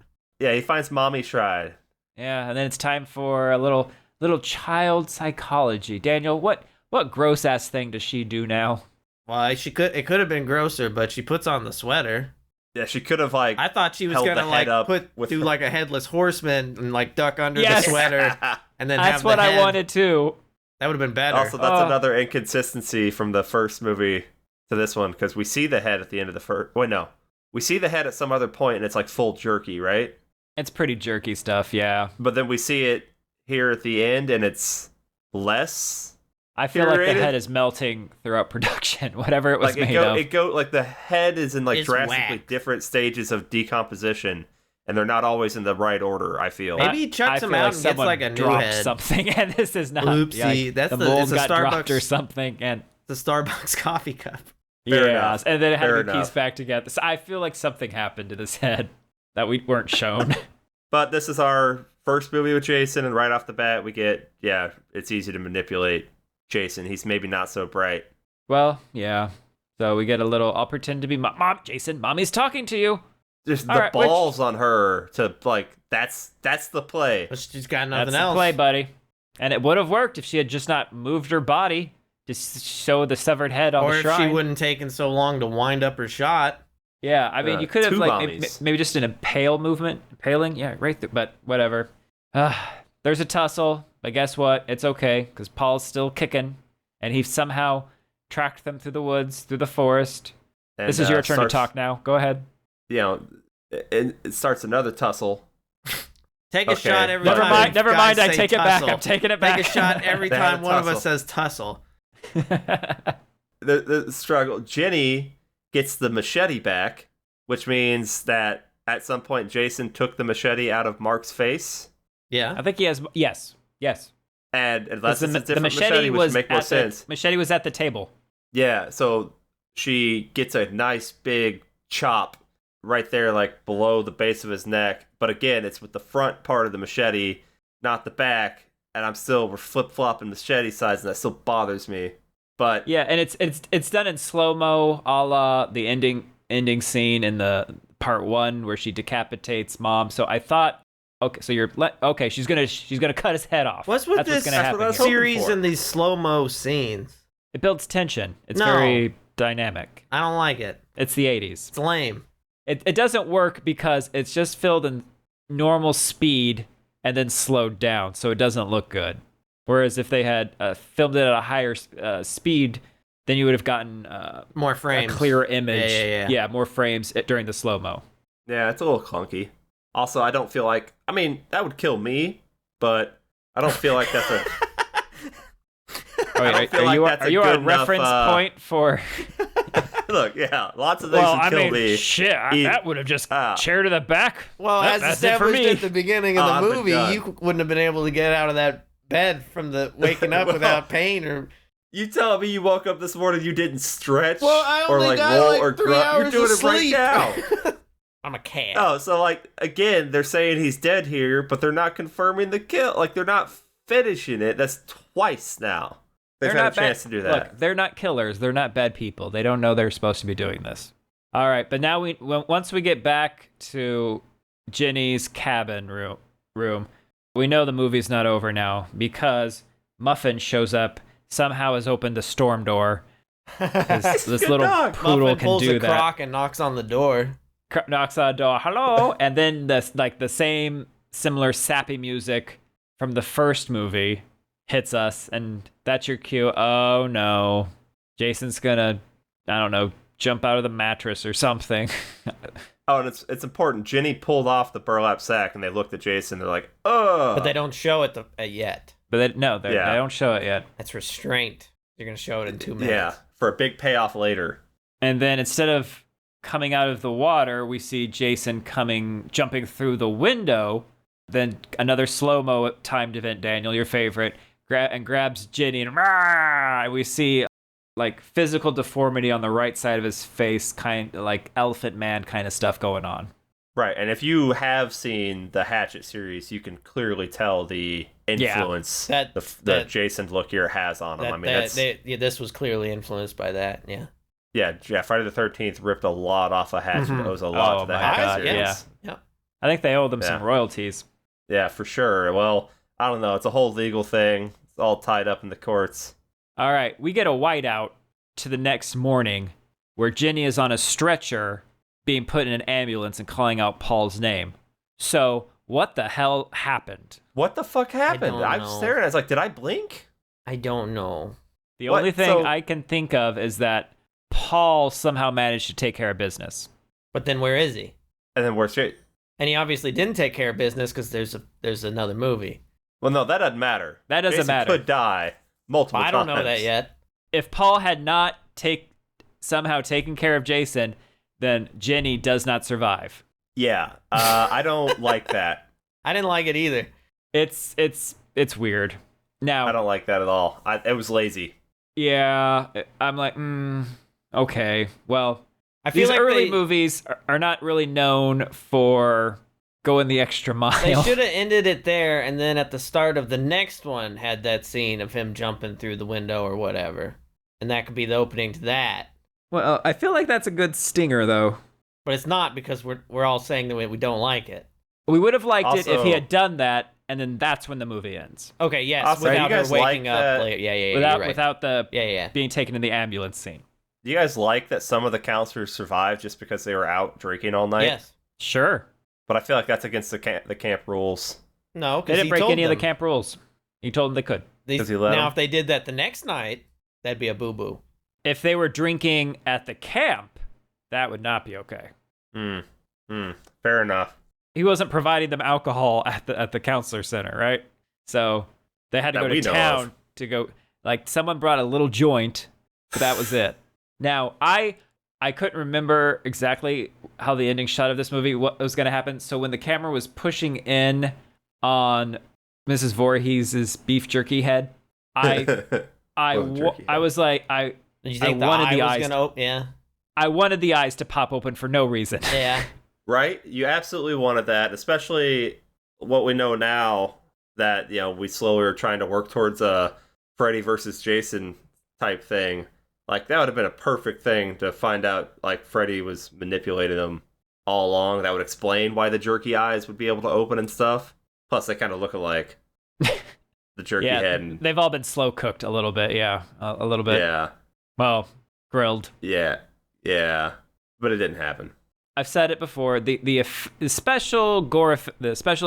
Yeah, he finds Mommy Shrine. Yeah, and then it's time for a little child psychology. Daniel, what gross ass thing does she do now? Well, it could have been grosser, but she puts on the sweater. Yeah, she could have like. I thought she was held gonna the like head up do with- like a headless horseman and like duck under Yes. the sweater and then That's have what the I head. wanted too. That would have been better. Also, that's Oh. another inconsistency from the first movie to this one because we see the head at the end of the first. Wait, no, we see the head at some other point and it's like full jerky, right? It's pretty jerky stuff, yeah. But then we see it here at the end and it's less. I feel like the Curated? head is melting throughout production, whatever it was Like made of. it go like the head is in like It's drastically whack. different stages of decomposition, and they're not always in the right order. I feel. Maybe he chucks I him feel out like and gets someone like a new dropped head. something, and this is not. Oopsie, that's the the- mold it's a got dropped or Starbucks- something, and The Starbucks coffee cup. Fair yeah, enough. and then it had Fair to be enough. pieced back together. So I feel like something happened to this head that we weren't shown. But this is our first movie with Jason, and right off the bat, we get it's easy to manipulate Jason. He's maybe not so bright. Well, yeah. So we get a little. I'll pretend to be mom. Jason, mommy's talking to you. Just All the right, balls on her to like. That's the play. But she's got That's nothing the else. play, buddy. And it would have worked if she had just not moved her body to show the severed head on Or the if shrine. she wouldn't taken so long to wind up her shot. Yeah, I mean, you could have two like mommies. maybe just an impale movement, impaling. Yeah, right. But whatever. There's a tussle, but guess what? It's okay because Paul's still kicking, and he somehow tracked them through the woods, through the forest. And, This is your turn starts- to talk now. Go ahead. You know, it starts another tussle. Take a Okay. shot every Never time. mind. Never guys mind. I say take it back. tussle. I'm taking it Take back. a shot every They had time a one of us tussle. says tussle. The struggle. Jenny gets the machete back, which means that at some point Jason took the machete out of Mark's face, Yeah. I think he has. Yes. and unless The, it's a the different machete machete, which was would make more at sense. machete was at the table. Yeah, so she gets a nice big chop right there, like below the base of his neck. But again, it's with the front part of the machete, not the back. And we're flip flopping machete sides, and that still bothers me. But yeah, and it's done in slow mo, a la the ending scene in the part 1 where she decapitates mom. So I thought, okay, so she's gonna cut his head off. What's with That's this what's gonna happen here. series and these slow mo scenes? It builds tension. It's No. very dynamic. I don't like it. It's the 80s. It's lame. It doesn't work because it's just filled in normal speed and then slowed down, so it doesn't look good. Whereas if they had filmed it at a higher speed, then you would have gotten More frames. a clearer image. Yeah. More frames during the slow-mo. yeah, it's a little clunky. Also, I don't feel like, I mean, that would kill me, but I don't feel like that's a... Oh, don't feel like that's are a you good a reference enough, point for... Look, yeah, lots of things would kill me. shit, that would have just Ah. chair to the back. Well, as That's it for established me. at the beginning of I'm the been movie, done. you wouldn't have been able to get out of that bed from the waking up Well, without pain or. You tell me you woke up this morning, you didn't stretch Well, I or only like got roll like or 3 grunt. hours You're doing of it right sleep. now. I'm a cat. Oh, so like again, they're saying he's dead here, but they're not confirming the kill. Like they're not finishing it. That's twice now. They've had a chance to do that. Look, they're not killers. They're not bad people. They don't know they're supposed to be doing this. All right, but now once we get back to Ginny's cabin room, we know the movie's not over now because Muffin shows up, somehow has opened the storm door. This Good little dog. poodle Muffin can pulls do a that. crock and knocks on the door. Knocks on the door, hello, and then the same similar sappy music from the first movie hits us, and that's your cue. Oh no, Jason's gonna, I don't know, jump out of the mattress or something. Oh, and it's important. Ginny pulled off the burlap sack, and they looked at Jason. They're like, "Oh!" But they don't show it yet. But they don't show it yet. That's restraint. You're going to show it in 2 minutes. Yeah, for a big payoff later. And then instead of coming out of the water, we see Jason jumping through the window. Then another slow-mo timed event, Daniel, your favorite, grabs Ginny and we see like physical deformity on the right side of his face, kind of like Elephant Man kind of stuff going on. Right, and if you have seen the Hatchet series, you can clearly tell the influence that Jason look here has on him. This was clearly influenced by that. Yeah. Yeah, Friday the 13th ripped a lot off of Hatchet. It owes a lot to the Hatchet series. Yeah. I think they owe them some royalties. Yeah, for sure. Well, I don't know. It's a whole legal thing. It's all tied up in the courts. All right, we get a whiteout to the next morning where Ginny is on a stretcher being put in an ambulance and calling out Paul's name. So, what the hell happened? What the fuck happened? I was staring. I was like, did I blink? I don't know. The only thing I can think of is that Paul somehow managed to take care of business. But then where is he? And then we're straight. And he obviously didn't take care of business because there's another movie. Well, no, that doesn't matter. That doesn't Jason matter. Could die multiple times. I don't know that yet. If Paul had not somehow taken care of Jason, then Ginny does not survive. Yeah, I don't like that. I didn't like it either. It's weird. Now I don't like that at all. It was lazy. Yeah, I'm like, okay. Well, I feel these like early movies are not really known for going the extra mile. They should have ended it there, and then at the start of the next one had that scene of him jumping through the window or whatever, and that could be the opening to that. Well, I feel like that's a good stinger, though. But it's not because we're all saying that we don't like it. We would have liked it if Also- he had done that, and then that's when the movie ends. Okay, yes, Also, without you her guys waking like up that- later. Yeah, Without you're right. without the Yeah. being taken in the ambulance scene. Do you guys like that some of the counselors survived just because they were out drinking all night? Yes. Sure. But I feel like that's against the camp rules. No, They because didn't he break told any of the them. camp rules. He told them they could. 'Cause he let Now, them? if they did that the next night, that'd be a boo-boo. If they were drinking at the camp, that would not be okay. Fair enough. He wasn't providing them alcohol at the counselor center, right? So they had to That go we to know town of. to go. Like someone brought a little joint, but that was it. Now I couldn't remember exactly how the ending shot of this movie, what was going to happen. So when the camera was pushing in on Mrs. Voorhees' beef jerky head, I Well, jerky head. was like, Did you think the wanted eye the was eyes gonna open? Yeah. I wanted the eyes to pop open for no reason. Yeah. Right? You absolutely wanted that, especially what we know now that, we slowly are trying to work towards a Freddy versus Jason type thing. Like, that would have been a perfect thing to find out, like, Freddy was manipulating them all along. That would explain why the jerky eyes would be able to open and stuff. Plus, they kind of look alike. The jerky head. And, they've all been slow cooked a little bit, a little bit. Yeah. Well, grilled. Yeah. But it didn't happen. I've said it before. The special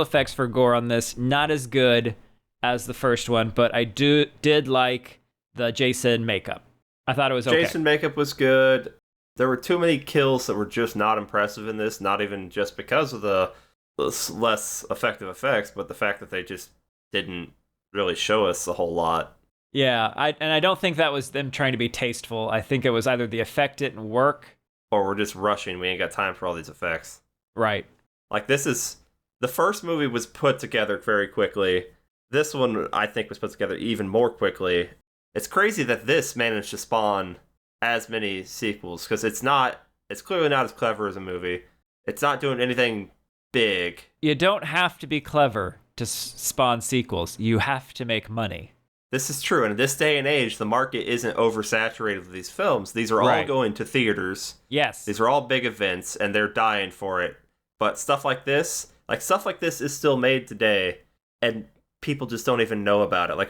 effects for gore on this not as good as the first one, but I did like the Jason makeup. I thought it was okay. Jason makeup was good. There were too many kills that were just not impressive in this, not even just because of the less effective effects, but the fact that they just didn't really show us a whole lot. Yeah, I don't think that was them trying to be tasteful. I think it was either the effect didn't work, or we're just rushing. We ain't got time for all these effects. Right. Like, the first movie was put together very quickly. This one, I think, was put together even more quickly. It's crazy that this managed to spawn as many sequels, because it's clearly not as clever as a movie. It's not doing anything big. You don't have to be clever to spawn sequels. You have to make money. This is true, and in this day and age, the market isn't oversaturated with these films. These are all going to theaters. Yes. These are all big events, and they're dying for it. But stuff like this is still made today, and people just don't even know about it. Like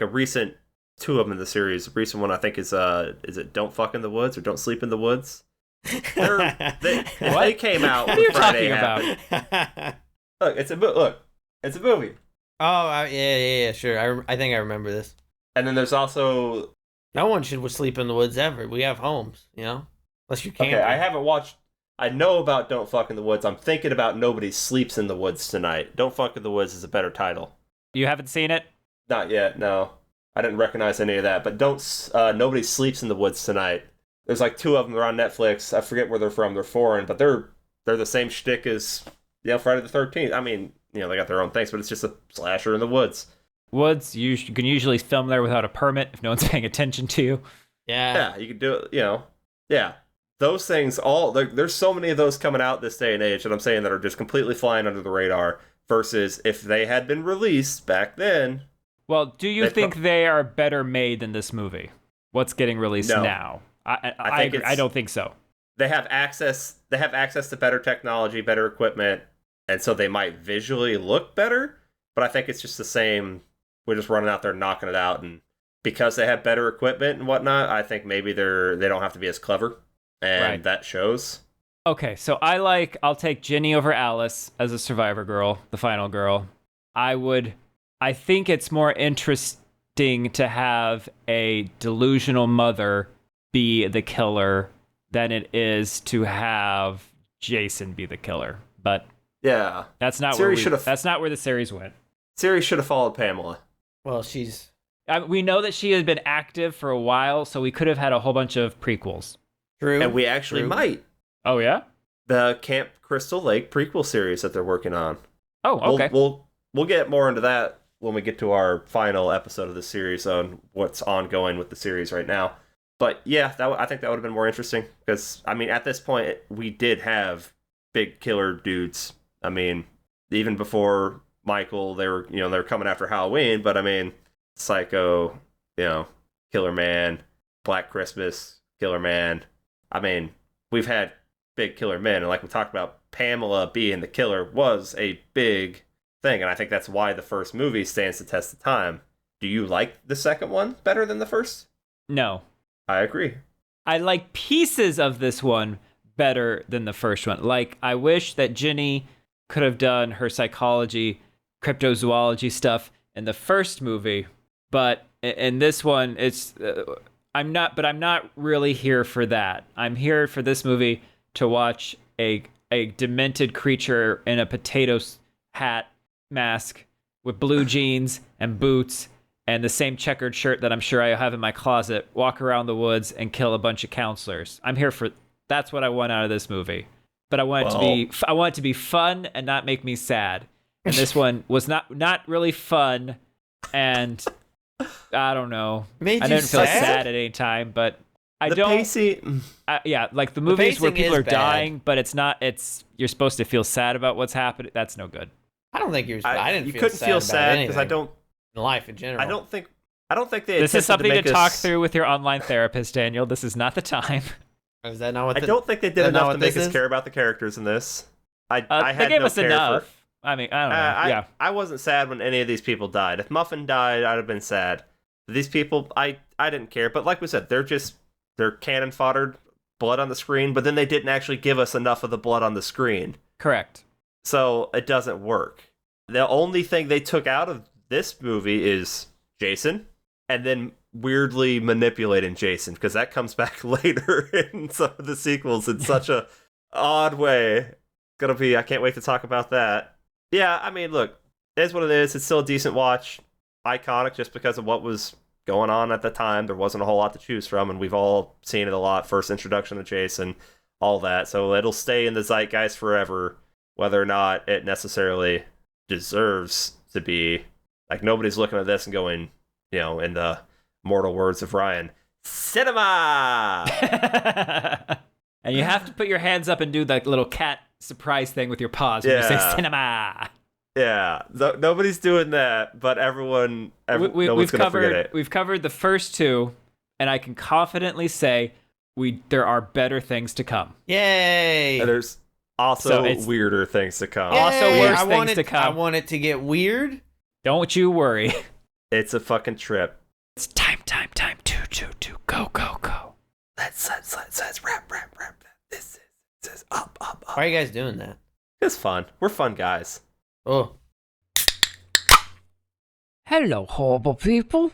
two of them in the series. The recent one, I think, is it Don't Fuck in the Woods or Don't Sleep in the Woods? They came out what are you Friday talking about? Look, it's a movie. Oh, yeah, sure. I think I remember this. And then there's also... No one should sleep in the woods ever. We have homes, Unless you can't. Okay, I haven't watched... I know about Don't Fuck in the Woods. I'm thinking about Nobody Sleeps in the Woods tonight. Don't Fuck in the Woods is a better title. You haven't seen it? Not yet, no. I didn't recognize any of that. But Nobody Sleeps in the Woods tonight. There's like two of them. They're on Netflix. I forget where they're from. They're foreign, but they're the same shtick as Friday the 13th. I mean, they got their own things, but it's just a slasher in the woods. Woods, you can usually film there without a permit if no one's paying attention to you. Yeah. Yeah, you can do it, Yeah. Those things, there's so many of those coming out this day and age that I'm saying that are just completely flying under the radar, versus if they had been released back then. Well, do you think they are better made than this movie? What's getting released now? I don't think so. They have access to better technology, better equipment, and so they might visually look better, but I think it's just the same. We're just running out there knocking it out, and because they have better equipment and whatnot, I think maybe they don't have to be as clever, and that shows. Okay, so I'll take Ginny over Alice as a survivor girl, the final girl. I think it's more interesting to have a delusional mother be the killer than it is to have Jason be the killer. But yeah, that's not where the series went. Series should have followed Pamela. Well, we know that she had been active for a while, so we could have had a whole bunch of prequels. True. And we actually might. Oh, yeah? The Camp Crystal Lake prequel series that they're working on. Oh, okay. We'll get more into that when we get to our final episode of the series on what's ongoing with the series right now. But yeah, I think that would have been more interesting, because, I mean, at this point, we did have big killer dudes. I mean, even before Michael, they were coming after Halloween, but I mean, Psycho, Killer Man, Black Christmas, Killer Man. I mean, we've had big killer men, and like we talked about, Pamela being the killer was a big thing, and I think that's why the first movie stands the test of time. Do you like the second one better than the first? No. I agree. I like pieces of this one better than the first one. Like, I wish that Ginny could have done her psychology, cryptozoology stuff in the first movie, but in this one, I'm not really here for that. I'm here for this movie to watch a demented creature in a potato hat mask with blue jeans and boots and the same checkered shirt that I'm sure I have in my closet walk around the woods and kill a bunch of counselors. That's what I want out of this movie. But I want it to be fun and not make me sad. And this one was not really fun, and I don't know. Made I you didn't feel sad at any time, but The don't. pacing. Yeah, like the movies where pacing people is are bad. dying, but it's not. You're supposed to feel sad about what's happening. That's no good. I don't think I didn't You feel couldn't sad feel about sad anything I don't. in life in general. I don't think they. This is attempted something to make talk us- through with your online therapist, Daniel. This is not the time. Is that not what I don't think they did that not enough what to make this us is? care about the characters in this. I They had gave no us care enough. for. I mean, I don't know. Yeah. I wasn't sad when any of these people died. If Muffin died, I'd have been sad. These people, I didn't care. But like we said, they're cannon fodder, blood on the screen. But then they didn't actually give us enough of the blood on the screen, Correct. so it doesn't work. The only thing they took out of this movie is Jason, and then weirdly manipulating Jason, because that comes back later in some of the sequels in such a odd way. It's gonna be. I can't wait to talk about that. Yeah, I mean, look, it is what it is. It's still a decent watch. Iconic just because of what was going on at the time. There wasn't a whole lot to choose from, and we've all seen it a lot. First introduction to Jason, all that. So it'll stay in the zeitgeist forever, whether or not it necessarily deserves to be. Like, nobody's looking at this and going, in the mortal words of Ryan, cinema! And you have to put your hands up and do that little cat surprise thing with your paws when you say Yeah. cinema. Yeah, nobody's doing that, but everyone no one's We've gonna forget it. We've covered the first two, and I can confidently say there are better things to come. Yay! And there's also So it's- weirder things to come. Also Yay! worse I things want it, to come. I want it to get weird. Don't you worry. It's a fucking trip. It's time. Two. Go. Let's rap. This is up. Why are you guys doing that? It's fun. We're fun guys. Oh, Hello, horrible people.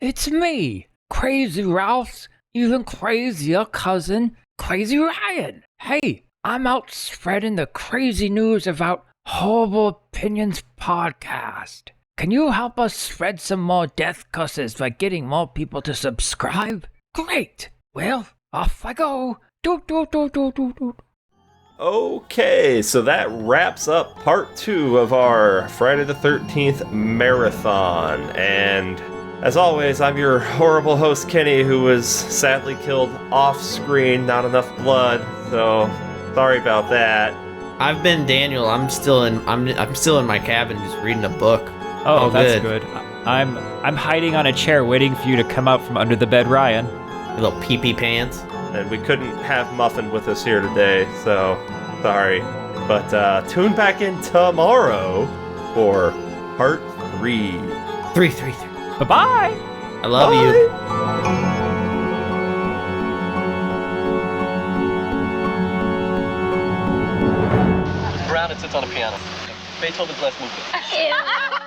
It's me, Crazy Ralph's even crazier cousin, Crazy Ryan. Hey, I'm out spreading the crazy news about Horrible Opinions podcast. Can you help us spread some more death curses by getting more people to subscribe? Great. Well, off I go. Do. Okay, so that wraps up part 2 of our Friday the 13th marathon. And as always, I'm your horrible host, Kenny, who was sadly killed off screen. Not enough blood, so sorry about that. I've been Daniel. I'm still in my cabin just reading a book. Oh, that's good. I'm hiding on a chair waiting for you to come out from under the bed, Ryan. Your little pee-pee pants. And we couldn't have Muffin with us here today, so sorry. But tune back in tomorrow for part 3. 3. Bye-bye. I love you. Brown, it sits on a piano. Beethoven's last movement. Ew.